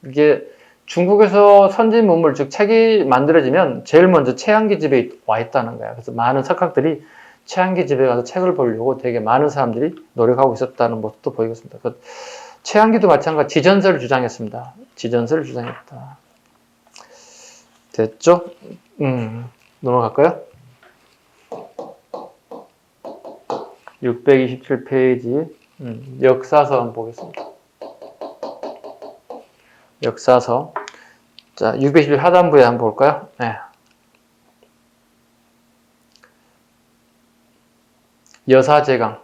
이게 중국에서 선진 문물 즉 책이 만들어지면 제일 먼저 최한기 집에 와 있다는 거야. 그래서 많은 석학들이 최한기 집에 가서 책을 보려고 되게 많은 사람들이 노력하고 있었다는 모습도 보이겠습니다. 최한기도 마찬가지 지전설을 주장했습니다. 지전설을 주장했다. 됐죠? 넘어갈까요? 627페이지 역사서 한번 보겠습니다. 역사서 자 621 하단부에 한번 볼까요? 네. 여사제강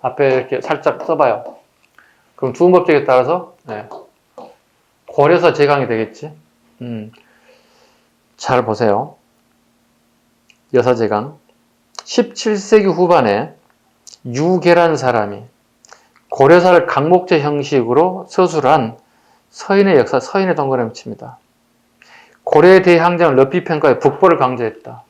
앞에 이렇게 살짝 써봐요. 그럼 주음법칙에 따라서 고려사 제강이 되겠지. 잘 보세요. 여사제강 17세기 후반에 유계란 사람이 고려사를 강목제 형식으로 서술한 서인의 역사, 서인의 동그라미 칩니다. 고려에 대해 항쟁을 높이 평가해 북벌을 강조했다.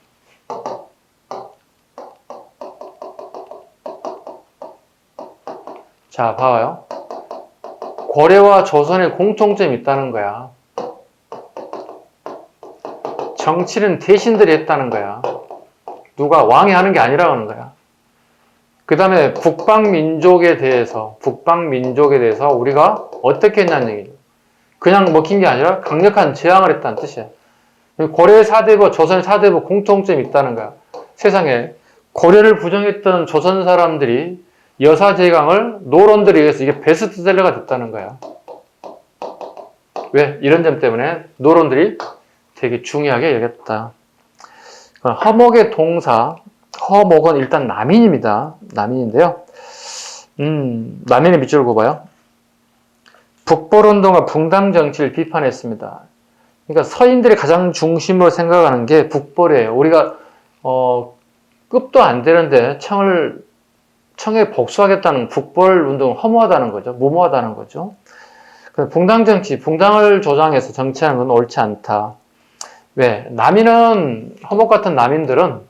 자, 봐봐요. 고려와 조선의 공통점이 있다는 거야. 정치는 대신들이 했다는 거야. 누가 왕이 하는 게 아니라고 하는 거야. 그 다음에 북방민족에 대해서 우리가 어떻게 했냐는 얘기죠. 그냥 먹힌 게 아니라 강력한 제항을 했다는 뜻이야. 고려의 사대부, 조선의 사대부 공통점이 있다는 거야. 세상에 고려를 부정했던 조선 사람들이 여사제강을 노론들에 의해서 이게 베스트셀러가 됐다는 거야. 왜? 이런 점 때문에 노론들이 되게 중요하게 여겼다. 허목의 동사, 허목은 일단 남인입니다. 남인인데요. 남인의 밑줄을 꼽아요. 북벌운동과 붕당정치를 비판했습니다. 그러니까 서인들이 가장 중심으로 생각하는 게 북벌이에요. 우리가 급도 안 되는데 청에 복수하겠다는 북벌운동은 허무하다는 거죠. 무모하다는 거죠. 붕당정치, 붕당을 조장해서 정치하는 건 옳지 않다. 왜? 남인은, 허목 같은 남인들은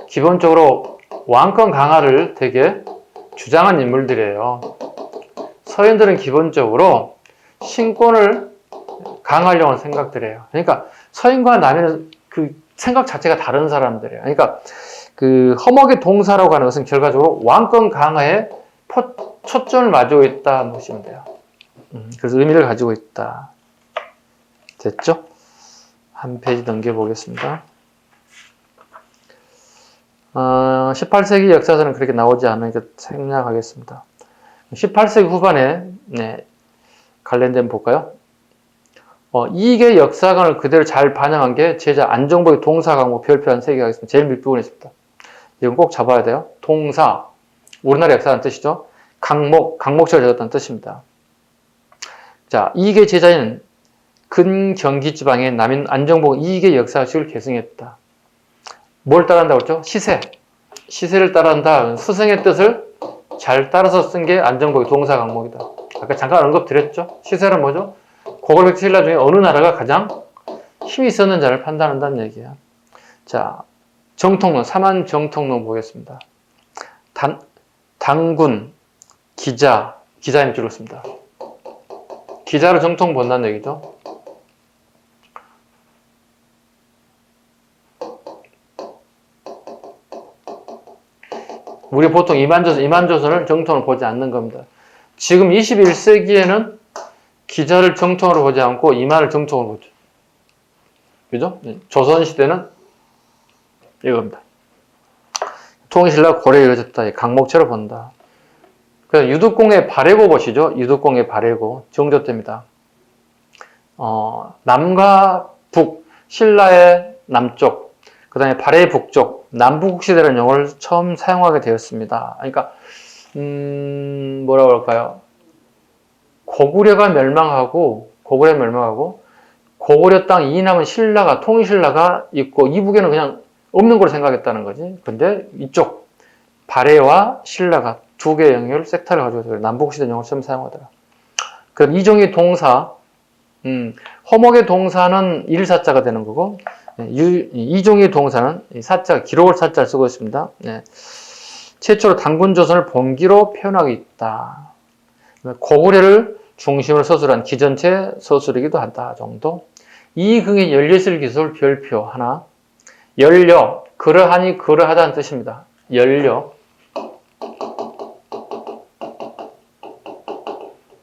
기본적으로 왕권 강화를 되게 주장한 인물들이에요. 서인들은 기본적으로 신권을 강화하려고 하는 생각들이에요. 그러니까 서인과 남인은 그 생각 자체가 다른 사람들이에요. 그러니까 그 허목의 동사라고 하는 것은 결과적으로 왕권 강화에 초점을 맞추고 있다 보시면 돼요. 그래서 의미를 가지고 있다. 됐죠? 한 페이지 넘겨보겠습니다. 18세기 역사서는 그렇게 나오지 않으니까 생략하겠습니다. 18세기 후반에 관련된 볼까요? 이익의 역사관을 그대로 잘 반영한 게 제자 안정복의 동사 강목 별표한 세 개가 있습니다. 제일 밑부분에 있습니다. 이건 꼭 잡아야 돼요. 동사, 우리나라 역사라는 뜻이죠. 강목처를 적었다는 뜻입니다. 자, 이익의 제자인 근경기지방의 남인 안정복은 이익의 역사식을 계승했다. 뭘 따라한다고 했죠? 시세를 따라한다. 스승의 뜻을 잘 따라서 쓴 게 안정복의 동사 강목이다. 아까 잠깐 언급드렸죠? 시세는 뭐죠? 고골백 신라 중에 어느 나라가 가장 힘이 있었는 자를 판단한다는 얘기야. 자, 정통론, 삼한 정통론 보겠습니다. 당군, 기자의 밑줄을 씁니다. 기자로 정통 본다는 얘기죠. 우리 보통 이만조선을 정통으로 보지 않는 겁니다. 지금 21세기에는 기자를 정통으로 보지 않고 이만을 정통으로 보죠. 그죠? 조선시대는 이겁니다. 통일신라 고려에 이루어졌다. 강목체로 본다. 그래서 유득공의 발해고 보시죠. 유득공의 발해고 정조 때입니다. 남과 북, 신라의 남쪽, 그 다음에 발해의 북쪽, 남북국시대라는 용어를 처음 사용하게 되었습니다. 그러니까 뭐라고 할까요? 고구려가 멸망하고 고구려 땅 이남은 신라가 통일신라가 있고 이북에는 그냥 없는 걸로 생각했다는 거지. 근데 이쪽 발해와 신라가 두 개의 영역을 섹터를 가지고 남북시대 용어를 처음 사용하더라. 그럼 이종의 동사, 허목의 동사는 일사자가 되는 거고, 이종의 동사는 사자, 기록을 사자를 쓰고 있습니다. 네. 최초로 단군조선을 본기로 표현하고 있다. 고구려를 중심으로 서술한 기전체 서술이기도 한다 정도. 이흥의 연례실 기술 별표 하나. 연려, 그러하니 그러하다는 뜻입니다. 연려.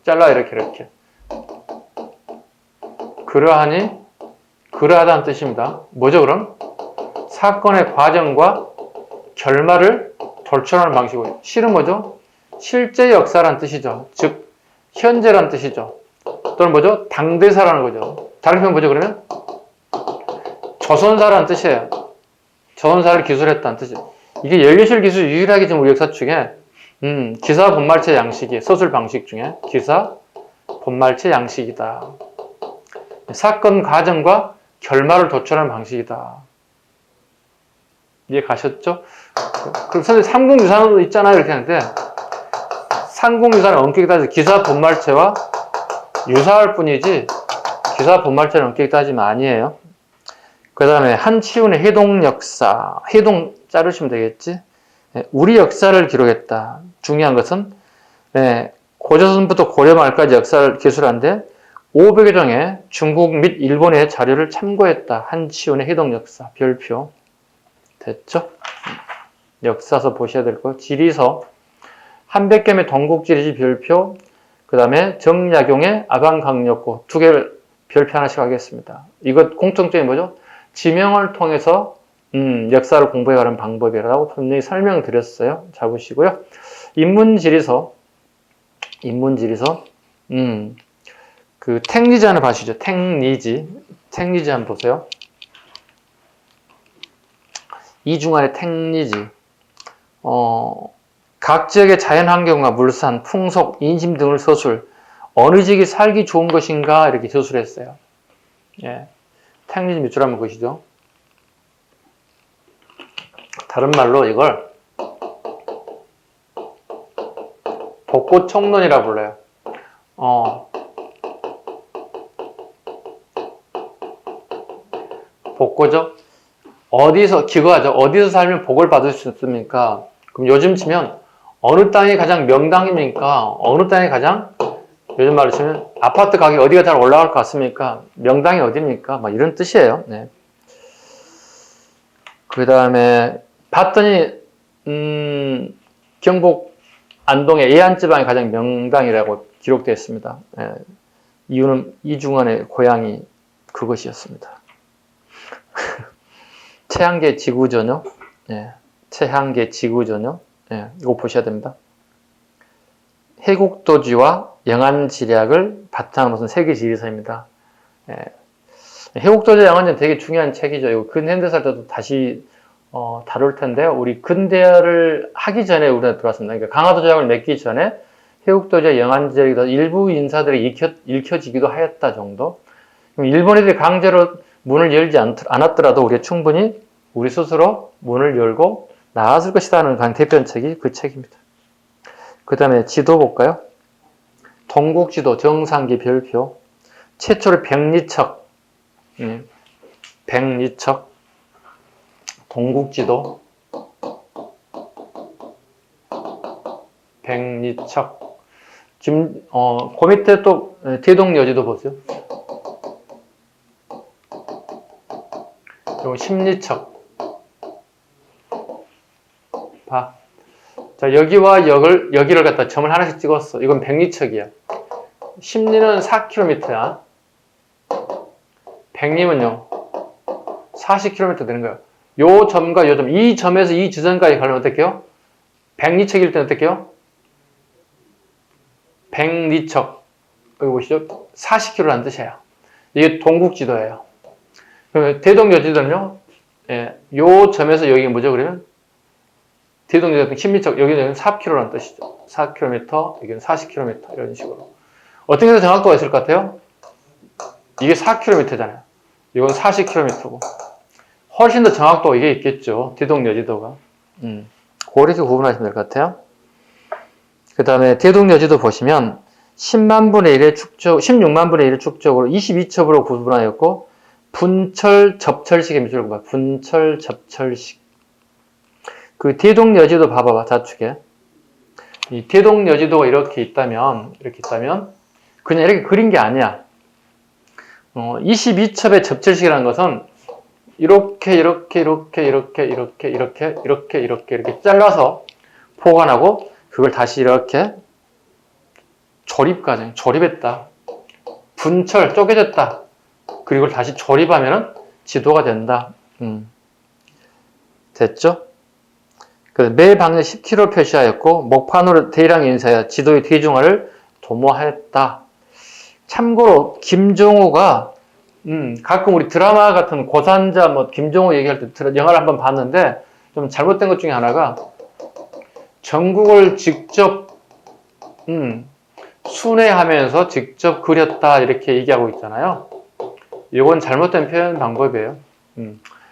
잘라 이렇게. 그러하니 그러하다는 뜻입니다. 뭐죠 그럼? 사건의 과정과 결말을 돌출하는 방식이고요. 실은 뭐죠? 실제 역사란 뜻이죠. 즉 현재란 뜻이죠. 또는 뭐죠? 당대사라는 거죠. 다른 표현 뭐죠 그러면? 조선사라는 뜻이에요. 조선사를 기술했다는 뜻이에요. 이게 연례실 기술 유일하게 지금 우리 역사 중에 기사 본말체 양식이 서술 방식 중에 기사 본말체 양식이다. 사건 과정과 결말을 도출하는 방식이다. 이해 가셨죠? 그럼 선생님 삼국유사도 있잖아요 이렇게 하는데 삼국유사는 엄격히 따져서 기사 본말체와 유사할 뿐이지 기사 본말체는 엄격히 따지면 아니에요. 그 다음에 한치훈의 해동역사, 해동 자르시면 되겠지. 우리 역사를 기록했다. 중요한 것은 고조선부터 고려 말까지 역사를 기술한데 500여 종의 중국 및 일본의 자료를 참고했다. 한치훈의 해동역사 별표. 됐죠? 역사서 보셔야 될 거. 지리서 한백겸의 동국지리지 별표. 그 다음에 정약용의 아방강력고 두 개를 별표 하나씩 하겠습니다. 이것 공통점이 뭐죠? 지명을 통해서 역사를 공부해가는 방법이라고 분명히 설명드렸어요. 잘 보시고요. 인문지리서 그 탱리지 하나 봐주시죠. 탱리지 한번 보세요. 이중환의 탱리지. 각 지역의 자연환경과 물산, 풍속, 인심 등을 서술. 어느 지역이 살기 좋은 것인가 이렇게 서술했어요. 예. 탱리지 밑줄 한번 보시죠. 다른 말로 이걸 복고총론이라 불러요. 복고죠? 기거하죠. 어디서 살면 복을 받을 수 있습니까? 그럼 요즘 치면 어느 땅이 가장 명당입니까? 어느 땅이 가장 요즘 말로 치면 아파트 가격이 어디가 잘 올라갈 것 같습니까? 명당이 어디입니까? 막 이런 뜻이에요. 네. 그 다음에 봤더니 경북 안동의 예안지방이 가장 명당이라고 기록되어 있습니다. 네. 이유는 이중환의 고향이 그것이었습니다. 최한계 지구전요. 네. 최한계 지구전요. 네. 이거 보셔야 됩니다. 해국도지와 영안지략을 바탕으로 쓴 세계지리서입니다. 예. 해국도지 영안지는 되게 중요한 책이죠. 이거 근현대사 때도 다시 다룰 텐데요. 우리 근대화를 하기 전에 우리나라 들어왔습니다. 그러니까 강화도 조약을 맺기 전에 해국도지와 영안지략이 일부 인사들이 읽혀지기도 하였다 정도. 그럼 일본 애들이 강제로 문을 열지 않았더라도 우리가 충분히 우리 스스로 문을 열고 나왔을 것이다 하는 가장 대표적인 책이 그 책입니다. 그 다음에 지도 볼까요? 동국지도 정상기 별표. 최초로 백리척. 백리척. 동국지도. 백리척. 지금, 그 밑에 또 대동여지도 보세요. 그리고 심리척. 봐. 자, 여기와 여기를 갖다 점을 하나씩 찍었어. 이건 백리척이야. 심리는 4km야. 백리는요, 40km 되는 거예요. 요 점과 요 점, 이 점에서 이 지점까지 가려면 어떨게요? 백리척일 때는 어떨게요? 백리척. 여기 보시죠. 40km라는 뜻이에요. 이게 동국지도예요. 그러면 대동여지도는요, 예, 요 점에서 여기 뭐죠? 그러면 대동여지도 10리척, 여기는 4km라는 뜻이죠. 4km, 여기는 40km, 이런 식으로. 어떻게 해서 정확도가 있을 것 같아요? 이게 4km잖아요. 이건 40km고. 훨씬 더 정확도가 이게 있겠죠. 대동여지도가. 그렇게 구분하시면 될 것 같아요. 그 다음에 대동여지도 보시면 10만 분의 1의 축적, 16만 분의 1의 축적으로 22첩으로 구분하였고, 분철, 접철식의 미술을 봐. 분철, 접철식. 그 대동여지도 봐봐봐, 좌측에. 이 대동여지도가 이렇게 있다면, 그냥 이렇게 그린 게 아니야. 22첩의 접철식이라는 것은 이렇게 잘라서 포관하고, 그걸 다시 이렇게 조립했다. 분철, 쪼개졌다. 그리고 다시 조립하면 지도가 된다. 됐죠? 매 방향 10km 표시하였고, 목판으로 대량 인쇄하여 지도의 대중화를 도모하였다. 참고로 김종호가 가끔 우리 드라마 같은 고산자 김종호 얘기할 때 영화를 한번 봤는데 좀 잘못된 것 중에 하나가 전국을 직접 순회하면서 직접 그렸다 이렇게 얘기하고 있잖아요. 이건 잘못된 표현 방법이에요.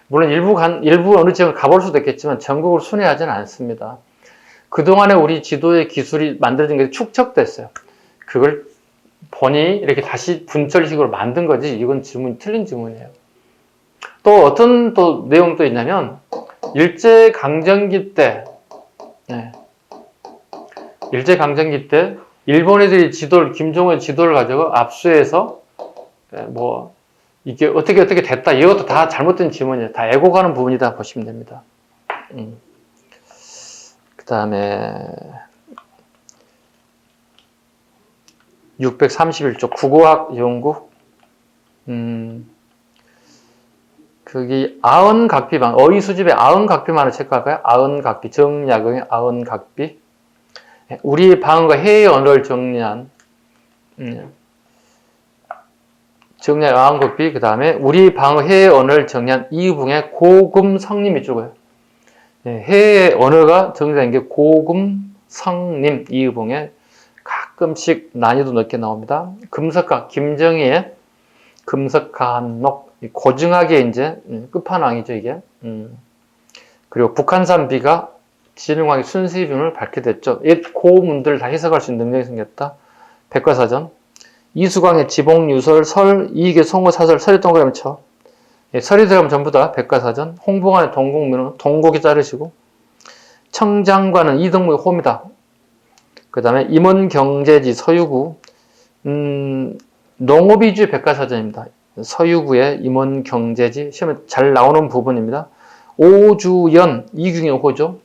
물론 일부 어느 지역을 가볼 수도 있겠지만 전국을 순회하지는 않습니다. 그동안에 우리 지도의 기술이 만들어진 게 축적됐어요. 그걸 보니 이렇게 다시 분철식으로 만든 거지. 이건 틀린 질문이에요. 또 어떤 내용도 있냐면 일제강점기 때 일본 애들이 김종호의 지도를 가지고 압수해서 이게 어떻게 됐다. 이것도 다 잘못된 질문이에요. 다 애고 가는 부분이다 보시면 됩니다. 그 다음에 631쪽 국어학 연구. 거기 아흔각비방, 어휘 수집의 아흔각비만을 체크할까요? 아흔각비, 정약용의 아흔각비. 우리 방언과 해외 언어를 정리한 아흔각비. 그 다음에 우리 방어 해외 언어를 정리한 이의붕의 고금성님 이쪽이에요. 해외 언어가 정리된 게 고금성님 이의붕의 가끔씩 난이도 높게 나옵니다. 금석가 김정희의 금석한록 고증하게 이제 끝판왕이죠 이게. 그리고 북한산 비가 진흥왕의 순시균을 밝게 됐죠. 고문들 다 해석할 수 있는 능력이 생겼다. 백과사전. 이수광의 지봉유설 설 이익의 송어 사설 설이 동그라미 쳐. 설이 들어가면 전부 다 백과사전. 홍봉안의 동국민은 동국이 자르시고. 청장관은 이등무의 호입니다. 그 다음에 임원경제지 서유구. 농업이주의 백과사전입니다. 서유구의 임원경제지 시험에 잘 나오는 부분입니다. 오주연 이균의 호죠.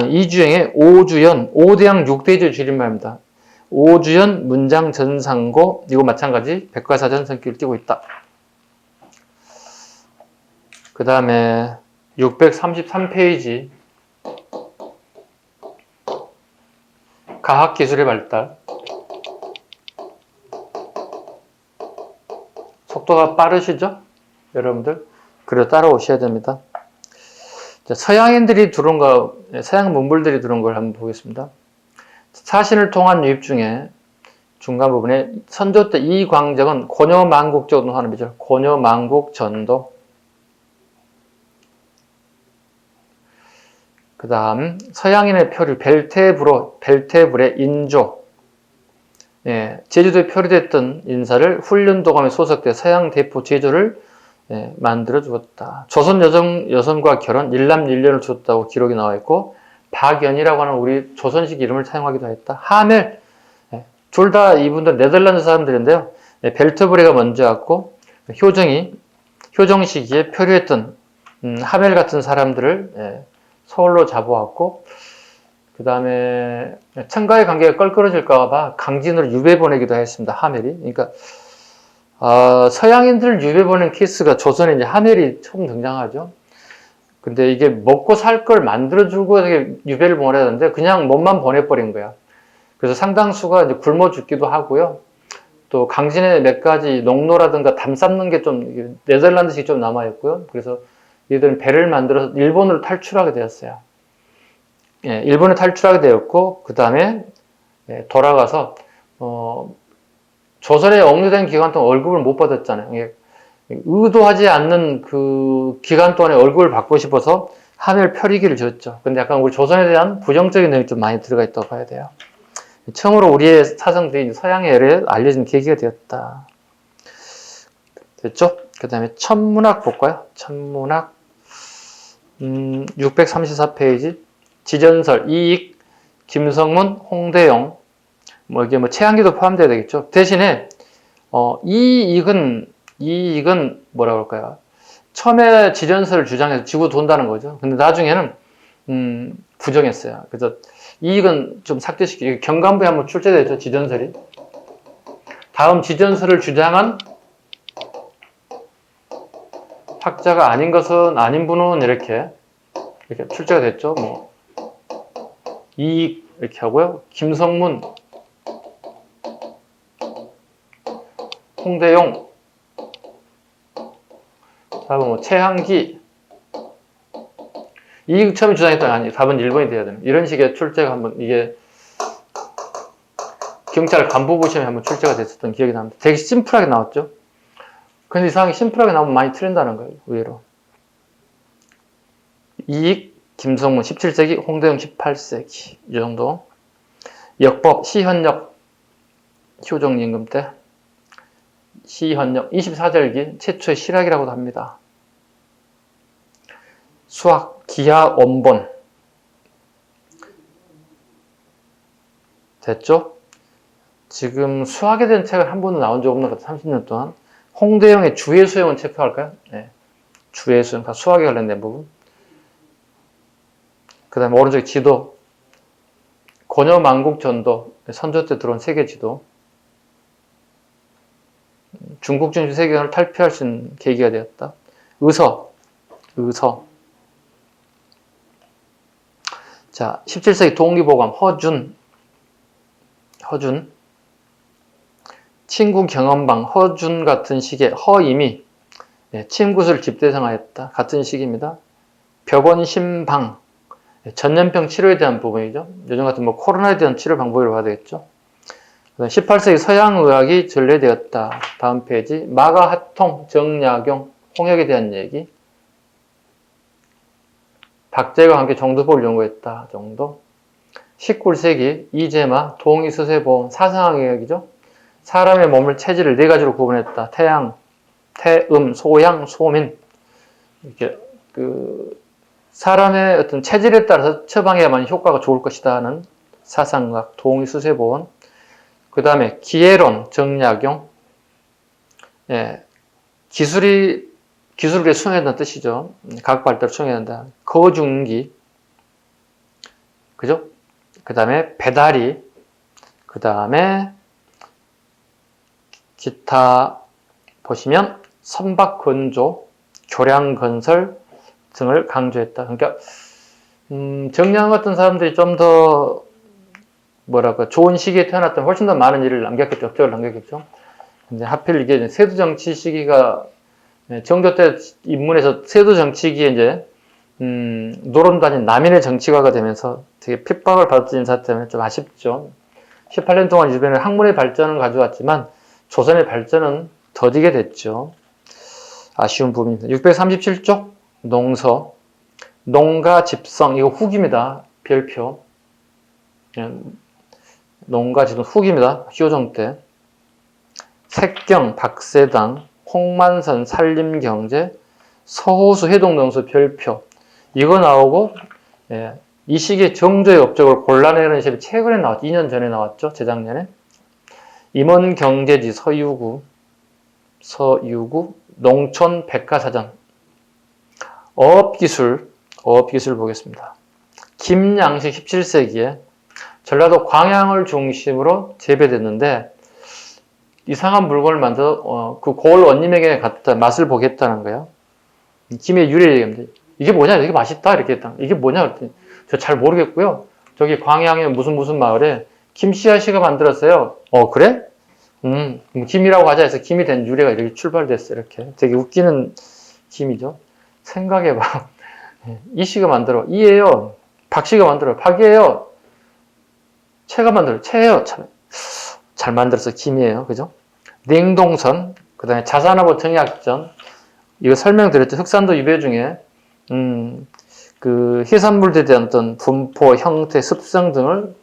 이주영의 오주연 5대양 6대주 줄임말입니다. 오주연 문장 전상고 이거 마찬가지 백과사전 성격을 띠고 있다. 그 다음에 633페이지 과학기술의 발달. 속도가 빠르시죠? 여러분들? 그래 따라오셔야 됩니다. 자, 서양인들이 들어온 거, 서양 문물들이 들어온 걸 한번 보겠습니다. 사신을 통한 유입 중에 중간 부분에 선조 때 이광정은 고려만국 전도 하는 거죠. 고려만국 전도. 그 다음 서양인의 표류 벨테브르의 인조. 제주도에 표류됐던 인사를 훈련도감에 소속돼 서양 대포 제조를 만들어 주었다. 조선 여성과 결혼, 일남일녀를 주었다고 기록이 나와 있고 박연이라고 하는 우리 조선식 이름을 사용하기도 했다. 하멜, 둘 다 이분들 네덜란드 사람들인데요. 벨트브레가 먼저 왔고 효정 시기에 표류했던 하멜 같은 사람들을 서울로 잡아왔고 그 다음에 청가의 관계가 껄끄러질까 봐 강진으로 유배 보내기도 했습니다. 하멜이. 그러니까 서양인들 유배 보낸 케이스가 조선에 이제 하멜이 처음 등장하죠. 근데 이게 먹고 살 걸 만들어주고 유배를 보내야 되는데 그냥 몸만 보내버린 거야. 그래서 상당수가 이제 굶어 죽기도 하고요. 또 강진에 몇 가지 농로라든가 담 쌓는 게 좀 네덜란드식 좀 남아있고요. 그래서 이들은 배를 만들어서 일본으로 탈출하게 되었어요. 예, 일본에 탈출하게 되었고 그 다음에 돌아가서 조선에 억류된 기간 동안 월급을 못 받았잖아요. 예, 의도하지 않는 그 기간 동안에 월급을 받고 싶어서 하멜 편리기를 지었죠. 근데 약간 우리 조선에 대한 부정적인 내용이 좀 많이 들어가 있다고 봐야 돼요. 처음으로 우리의 사성들이 서양의 애를 알려진 계기가 되었다. 됐죠? 그 다음에 천문학 볼까요? 천문학 634페이지 지전설 이익 김성문 홍대영 뭐 이게 뭐 최한기도 포함되어야 되겠죠. 대신에 이익은 뭐라 그럴까요? 처음에 지전설을 주장해서 지구 돈다는 거죠. 근데 나중에는 부정했어요. 그래서 이익은 좀 삭제시키고 경간부에 한번 출제되죠. 지전설이. 다음 지전설을 주장한 학자가 아닌 것은 아닌 분은 이렇게 출제가 됐죠. 뭐 이익 이렇게 하고요. 김성문, 홍대용, 다음은 뭐 최한기, 이익 처음에 주장했던 아니 답은 1번이 돼야 됩니다. 이런 식의 출제가 한번 이게 경찰 간부부 시험에 한번 출제가 됐었던 기억이 납니다. 되게 심플하게 나왔죠. 근데 이상하게 심플하게 나오면 많이 틀린다는 거예요. 의외로. 이익 김성문 17세기, 홍대영 18세기 이 정도. 역법 시현역 효종임금 때 시현역 24절기 최초의 실학이라고도 합니다. 수학 기하 원본 됐죠? 지금 수학에 대한 책을 한 번도 나온 적 없는 것 같아요. 30년 동안. 홍대영의 주의 수형은 체크할까요? 네. 주의 수형, 다 수학에 관련된 부분. 그 다음에 오른쪽에 지도. 고려만국전도, 선조 때 들어온 세계 지도. 중국 중심 세계관을 탈피할 수 있는 계기가 되었다. 의서. 자, 17세기 동기보감 허준. 친구 경험방 허준 같은 시기에 허임이 침굿을 집대성하였다. 같은 시기입니다. 벽원심방 전염병 치료에 대한 부분이죠. 요즘 같은 뭐 코로나에 대한 치료 방법이라고 봐야 되겠죠. 18세기 서양의학이 전래되었다. 다음 페이지 마가하통, 정약용, 홍역에 대한 얘기. 박제가 함께 정도법을 연구했다 정도. 19세기 이재마, 동의서세보험, 사상학의학이죠. 사람의 몸을 체질을 네 가지로 구분했다. 태양, 태음, 소양, 소민. 이렇게 사람의 어떤 체질에 따라서 처방해야만 효과가 좋을 것이다 하는 사상학, 동의수세보원. 그 다음에 기회론, 정약용. 기술을 수행해야 된다는 뜻이죠. 각 발달을 수행해야 된다. 거중기. 그죠? 그 다음에 배다리. 그 다음에 기타 보시면 선박건조, 교량건설 등을 강조했다. 그러니까 정량 같은 사람들이 좀 더 좋은 시기에 태어났던 훨씬 더 많은 일을 남겼겠죠. 업적을 남겼겠죠. 근데 하필 이게 세두정치 시기가 정조 때 입문해서 세두정치기에 이제 노론단인 남인의 정치가가 되면서 되게 핍박을 받은 인사 때문에 좀 아쉽죠. 18년 동안 유배는 학문의 발전을 가져왔지만 조선의 발전은 더디게 됐죠. 아쉬운 부분입니다. 637쪽 농서, 농가 집성, 이거 후기입니다. 별표. 농가 집성 후기입니다. 효종 때. 색경, 박세당, 홍만선, 산림경제, 서호수, 해동농서 별표. 이거 나오고, 이 시기에 정조의 업적을 골라내는 시험이 최근에 나왔죠. 2년 전에 나왔죠. 재작년에. 임원경제지 서유구, 농촌 백과사전. 어업기술 보겠습니다. 김양식 17세기에 전라도 광양을 중심으로 재배됐는데 이상한 물건을 만들어 그 고을 원님에게 갖다 맛을 보겠다는 거예요. 김의 유래 얘기입니다. 이게 뭐냐? 이게 맛있다 이렇게 했다. 이게 뭐냐? 그랬더니 저 잘 모르겠고요. 저기 광양에 무슨 마을에 김씨아씨가 만들었어요. 그래? 김이라고 하자 해서 김이 된 유래가 이렇게 출발됐어요. 이렇게 되게 웃기는 김이죠. 생각해봐. 이 씨가 만들어 이예요. 박 씨가 만들어 박이에요. 채가 만들어 채예요. 잘 만들어서 김이에요. 그죠? 냉동선, 그 다음에 자산하고 정약전, 이거 설명드렸죠. 흑산도 유배 중에 그 해산물들에 대한 어떤 분포, 형태, 습성 등을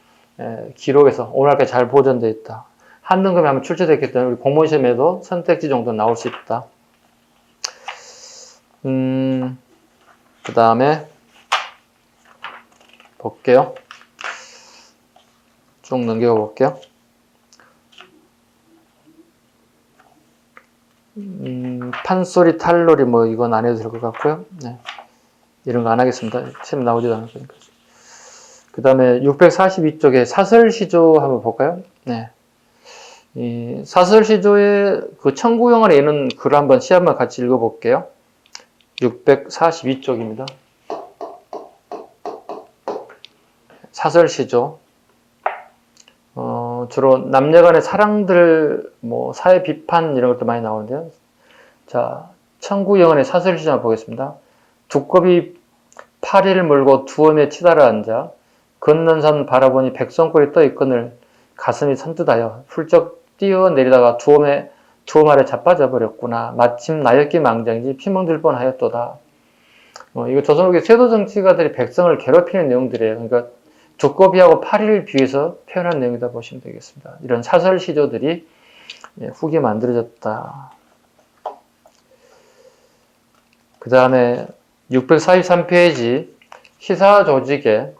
기록해서 오늘까지 잘 보존되어 있다. 한등급에 한번 출제됐기 때문에 우리 공무원 시험에도 선택지 정도 나올 수 있다. 그 다음에 볼게요. 쭉 넘겨 볼게요. 판소리, 탈놀이 뭐 이건 안 해도 될 것 같고요. 네. 이런 거 안 하겠습니다. 시험 나오지도 않을 거니까. 그 다음에 642쪽에 사설시조 한번 볼까요? 네. 이 사설시조의 그 청구형을 내는 글을 한번 시험을 같이 읽어볼게요. 642쪽입니다. 사설시조. 주로 남녀간의 사랑들, 뭐 사회 비판 이런 것도 많이 나오는데요. 자, 청구영원의 사설시조 한번 보겠습니다. 두꺼비 파리를 물고 두엄에 치달아 앉아 걷는 산 바라보니 백성골이 떠 있거늘 가슴이 선뜻하여 훌쩍 뛰어내리다가 두엄 아래 자빠져 버렸구나. 마침 나였기 망정이지 피멍들 뻔하였도다. 이거 조선후기 쇄도 정치가들이 백성을 괴롭히는 내용들이에요. 그러니까 두꺼비하고 파리를 비유해서 표현한 내용이다 보시면 되겠습니다. 이런 사설 시조들이 후기에 만들어졌다. 그 다음에 643페이지 시사조직에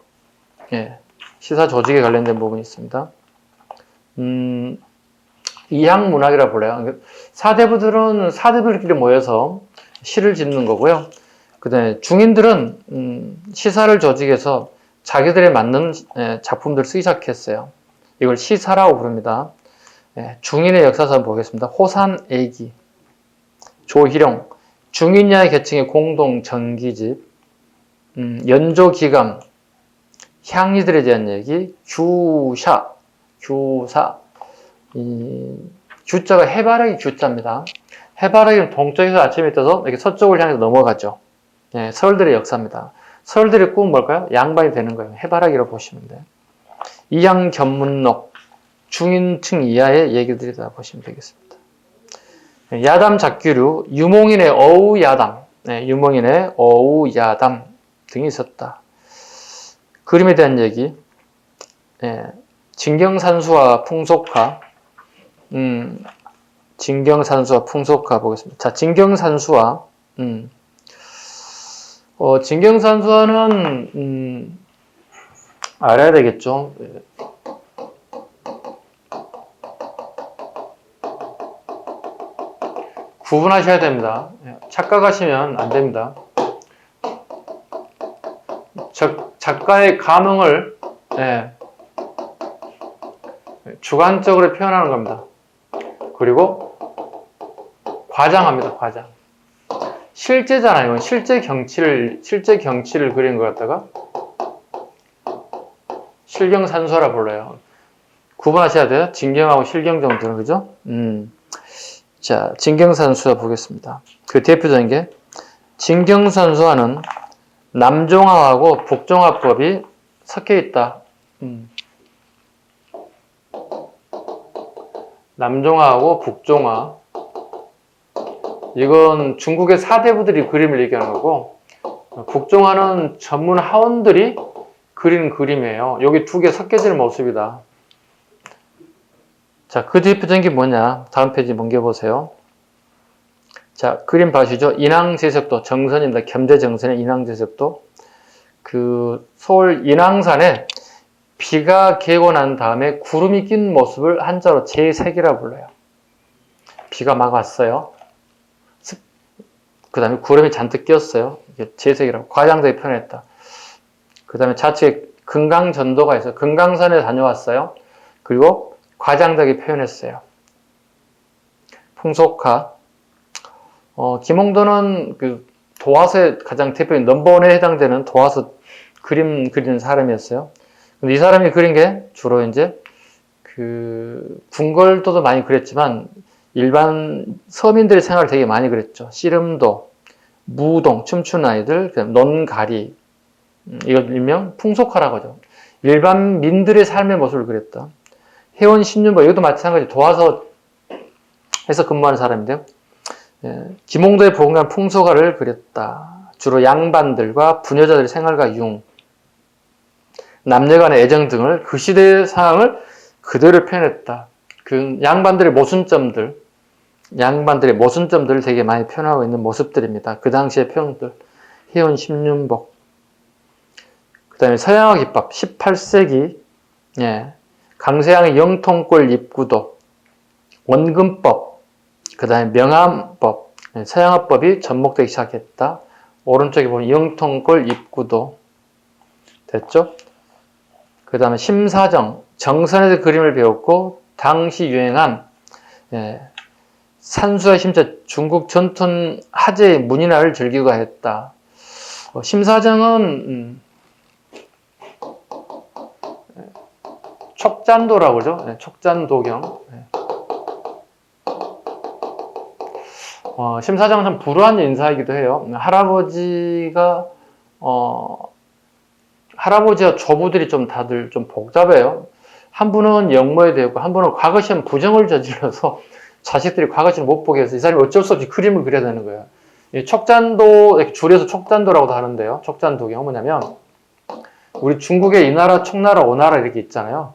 관련된 부분이 있습니다. 이향문학이라 불러요. 사대부들은 사대부들끼리 모여서 시를 짓는 거고요. 그 다음에 중인들은 시사를 조직해서 자기들에 맞는 작품들을 쓰기 시작했어요. 이걸 시사라고 부릅니다. 중인의 역사서 한번 보겠습니다. 호산애기, 조희룡, 중인야의 계층의 공동 전기집, 연조기감, 향리들에 대한 얘기, 규사, 이 규자가 해바라기 규자입니다. 해바라기는 동쪽에서 아침에 떠서 이렇게 서쪽을 향해서 넘어가죠. 서울들의 역사입니다. 서울들의 꿈은 뭘까요? 양반이 되는 거예요. 해바라기로 보시면 돼요. 이양견문록, 중인층 이하의 얘기들이다 보시면 되겠습니다. 야담 작규류, 유몽인의 어우야담, 유몽인의 어우야담 등이 있었다. 그림에 대한 얘기, 진경산수와 풍속화, 진경산수와 풍속화 보겠습니다. 자, 진경산수화, 진경산수화는 알아야 되겠죠. 구분하셔야 됩니다. 착각하시면 안 됩니다. 작가의 감흥을 주관적으로 표현하는 겁니다. 그리고 과장합니다. 과장. 실제잖아요. 실제 경치를 그린 것 갖다가 실경산수라 불러요. 구분하셔야 돼요. 진경하고 실경 정도는, 그죠? 자, 진경산수화 보겠습니다. 그 대표적인 게, 진경산수화는 남종화하고 북종화법이 섞여 있다. 남종화하고 북종화. 이건 중국의 사대부들이 그림을 얘기하는 거고, 북종화는 전문 하원들이 그리는 그림이에요. 여기 두 개 섞여지는 모습이다. 자, 그 대표적인 게 뭐냐? 다음 페이지 넘겨보세요. 자, 그림 봐주시죠. 인왕제석도, 정선입니다. 겸대정선의 인왕제석도. 그 서울 인왕산에 비가 개고 난 다음에 구름이 낀 모습을 한자로 제색이라 불러요. 비가 막 왔어요. 그 다음에 구름이 잔뜩 끼었어요. 이게 제색이라고 과장되게 표현했다. 그 다음에 좌측에 금강전도가 있어요. 금강산에 다녀왔어요. 그리고 과장되게 표현했어요. 풍속화. 김홍도는 그 도화서의 가장 대표적인 넘버원에 해당되는 도화서 그림 그리는 사람이었어요. 근데 이 사람이 그린 게 주로 이제 그 궁궐도도 많이 그렸지만 일반 서민들의 생활을 되게 많이 그렸죠. 씨름도, 무동, 춤추는 아이들, 논가리, 이걸 일명 풍속화라고 하죠. 일반 민들의 삶의 모습을 그렸다. 해원 신윤복, 이것도 마찬가지 도화서에서 근무하는 사람인데요. 김홍도의 보건관 풍속화를 그렸다. 주로 양반들과 부녀자들의 생활과 유흥, 남녀 간의 애정 등을 그 시대의 상황을 그대로 표현했다. 그 양반들의 모순점들을 되게 많이 표현하고 있는 모습들입니다. 그 당시의 표현들. 해원 신윤복. 그 다음에 서양화 기법, 18세기, 강세양의 영통골 입구도, 원근법, 그 다음에 명암법, 서양화법이 접목되기 시작했다. 오른쪽에 보면 영통골 입구도 됐죠? 그 다음에 심사정, 정선에서 그림을 배웠고 당시 유행한 산수와 심자 중국 전통 화제의 문인화를 즐기고 했다. 심사정은 촉잔도라고 그러죠. 촉잔도경. 심사정은 참 불우한 인사이기도 해요. 할아버지와 조부들이 좀 다들 좀 복잡해요. 한 분은 영모에 되었고, 한 분은 과거 시험 부정을 저질러서 자식들이 과거 시험 못 보게 해서 이 사람이 어쩔 수 없이 그림을 그려야 되는 거예요. 이 촉잔도, 줄여서 촉잔도라고도 하는데요. 촉잔도경 뭐냐면, 우리 중국의 이 나라, 촉나라, 오나라 이렇게 있잖아요.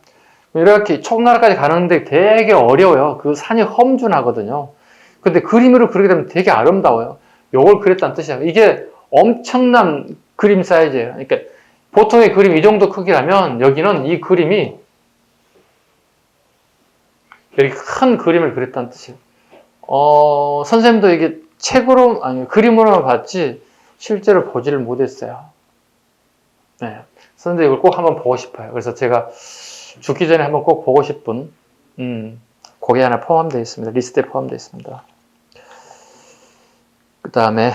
이렇게 촉나라까지 가는데 되게 어려워요. 그 산이 험준하거든요. 근데 그림으로 그리게 되면 되게 아름다워요. 요걸 그렸다는 뜻이에요. 이게 엄청난 그림 사이즈예요. 그러니까 보통의 그림 이 정도 크기라면 여기는 이 그림이 이렇게 큰 그림을 그렸다는 뜻이에요. 선생님도 이게 책으로, 아니, 그림으로만 봤지 실제로 보지를 못했어요. 네. 선생님 이걸 꼭 한번 보고 싶어요. 그래서 제가 죽기 전에 한번 꼭 보고 싶은, 거기 하나 포함되어 있습니다. 리스트에 포함되어 있습니다. 그 다음에,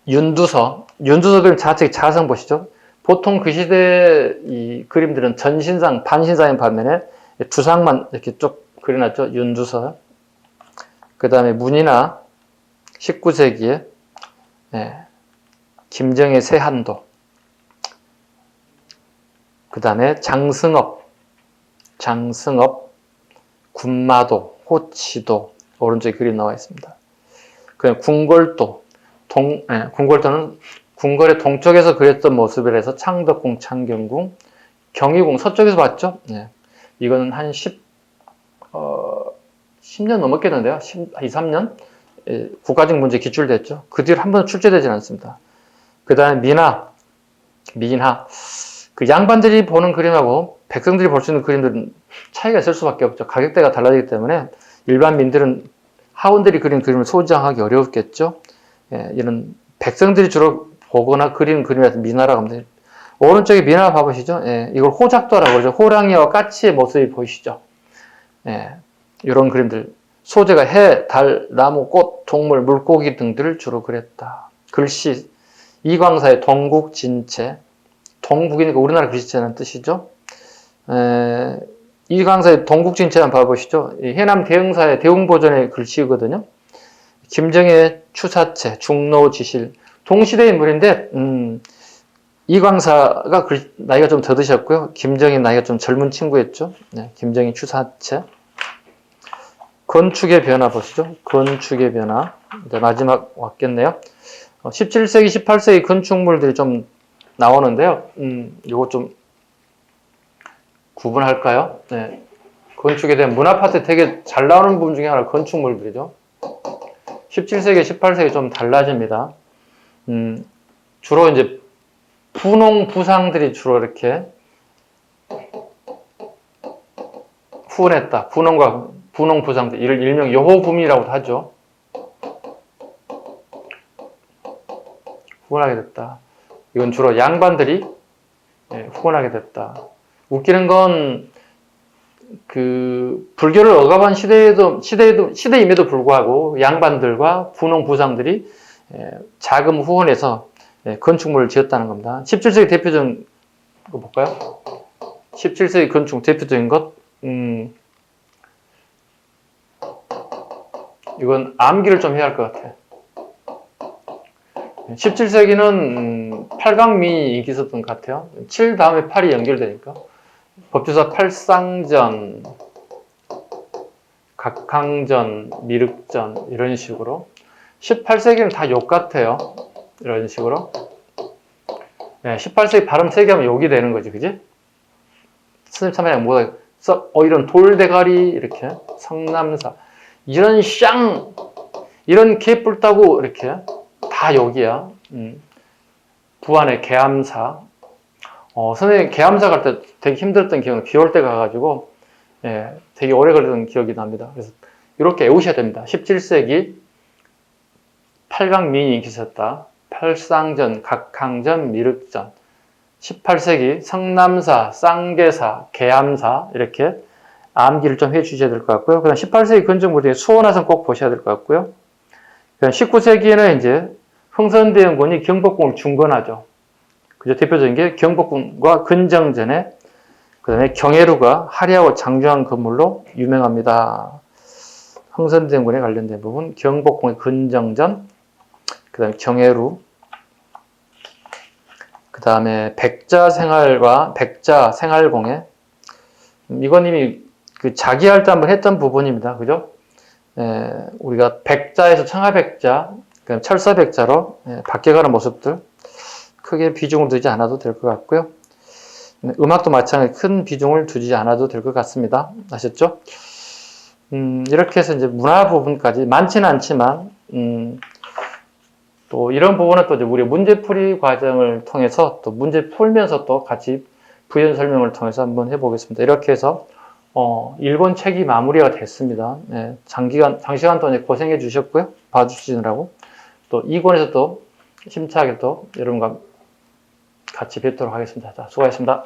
윤두서 그림 좌측 자성 보시죠. 보통 그 시대 이 그림들은 전신상, 반신상인 반면에 두상만 이렇게 쭉 그려놨죠. 윤두서. 그 다음에 문인화 19세기에 김정의 세한도. 그 다음에 장승업, 군마도, 호치도 오른쪽에 그림 나와 있습니다. 그 궁궐도, 궁궐도는 궁궐의 동쪽에서 그렸던 모습이라서 창덕궁, 창경궁, 경희궁 서쪽에서 봤죠? 이거는 한 10년 넘었겠는데요. 2, 3년? 국가적 문제 기출됐죠. 그 뒤로 한 번도 출제되진 않습니다. 그 다음에 민하. 그 양반들이 보는 그림하고 백성들이 볼 수 있는 그림들은 차이가 있을 수밖에 없죠. 가격대가 달라지기 때문에 일반 민들은 하원들이 그린 그림을 소장하기 어려웠겠죠. 이런 백성들이 주로 보거나 그리는 그림이라서 민화라고 합니다. 오른쪽에 민화 봐보시죠. 이걸 호작도라고 그러죠. 호랑이와 까치의 모습이 보이시죠. 이런 그림들. 소재가 해, 달, 나무, 꽃, 동물, 물고기 등들을 주로 그렸다. 글씨, 이광사의 동국진체. 동국이니까 우리나라 글씨체라는 뜻이죠. 이광사의 동국진체 한번 봐보시죠. 해남 대흥사의 대웅보전의 글씨거든요. 김정의 추사체, 중노지실. 동시대 인물인데, 이광사가 나이가 좀 더 드셨고요. 김정희 나이가 좀 젊은 친구였죠. 김정희 추사체. 건축의 변화 보시죠. 건축의 변화. 이제 마지막 왔겠네요. 17세기, 18세기 건축물들이 좀 나오는데요. 요거 좀 구분할까요? 건축에 대한 문화파트에 되게 잘 나오는 부분 중에 하나 건축물들이죠. 17세기, 18세기 좀 달라집니다. 주로 이제 분홍 부상들이 주로 이렇게 후원했다. 분홍 부상들. 이를 일명 여호붐이라고도 하죠. 후원하게 됐다. 이건 주로 양반들이 후원하게 됐다. 웃기는 건 그 불교를 억압한 시대임에도 불구하고 양반들과 분홍 부상들이 자금 후원해서 건축물을 지었다는 겁니다. 17세기 대표적인 거 볼까요? 17세기 건축 대표적인 것, 이건 암기를 좀 해야 할 것 같아요. 17세기는 8강민이 인기 있었던 것 같아요. 7 다음에 8이 연결되니까. 법주사 팔상전, 각항전, 미륵전 이런 식으로. 18세기는 다 욕 같아요. 이런 식으로. 18세기 발음 세게 하면 욕이 되는 거지, 그지? 스님 참여약 뭐가 이런 돌대가리 이렇게 성남사 이런 이런 개뿔 따고 이렇게 다 욕이야. 부안의 계암사. 선생님 계암사 갈 때 되게 힘들었던 기억은 비 올 때 가가지고 되게 오래 걸리던 기억이 납니다. 그래서 이렇게 외우셔야 됩니다. 17세기 8강민이 인기 있었다. 팔상전, 각항전, 미륵전. 18세기 성남사, 쌍계사, 계암사 이렇게 암기를 좀 해주셔야 될 것 같고요. 그다음 18세기 건축물 중에 수원화성 꼭 보셔야 될 것 같고요. 그다음 19세기에는 이제 흥선대원군이 경복궁을 중건하죠. 그죠? 대표적인 게 경복궁과 근정전에 그다음에 경혜루가 화려하고 장중한 건물로 유명합니다. 흥선대원군에 관련된 부분, 경복궁의 근정전, 그다음에 경혜루, 그 다음에 백자생활과 백자생활공예. 이건 이미 그 자기할 때 한번 했던 부분입니다. 그죠? 우리가 백자에서 청하백자, 철사백자로 바뀌어가는 모습들 크게 비중을 두지 않아도 될 것 같고요. 음악도 마찬가지 큰 비중을 두지 않아도 될 것 같습니다. 아셨죠? 이렇게 해서 이제 문화 부분까지 많지는 않지만 또 이런 부분은 또 이제 우리 문제풀이 과정을 통해서 또 문제 풀면서 또 같이 부연 설명을 통해서 한번 해보겠습니다. 이렇게 해서 일본 책이 마무리가 됐습니다. 장시간 동안 고생해 주셨고요. 봐주시느라고. 또 2권에서 또 심차하게 또 여러분과 같이 뵙도록 하겠습니다. 자, 수고하셨습니다.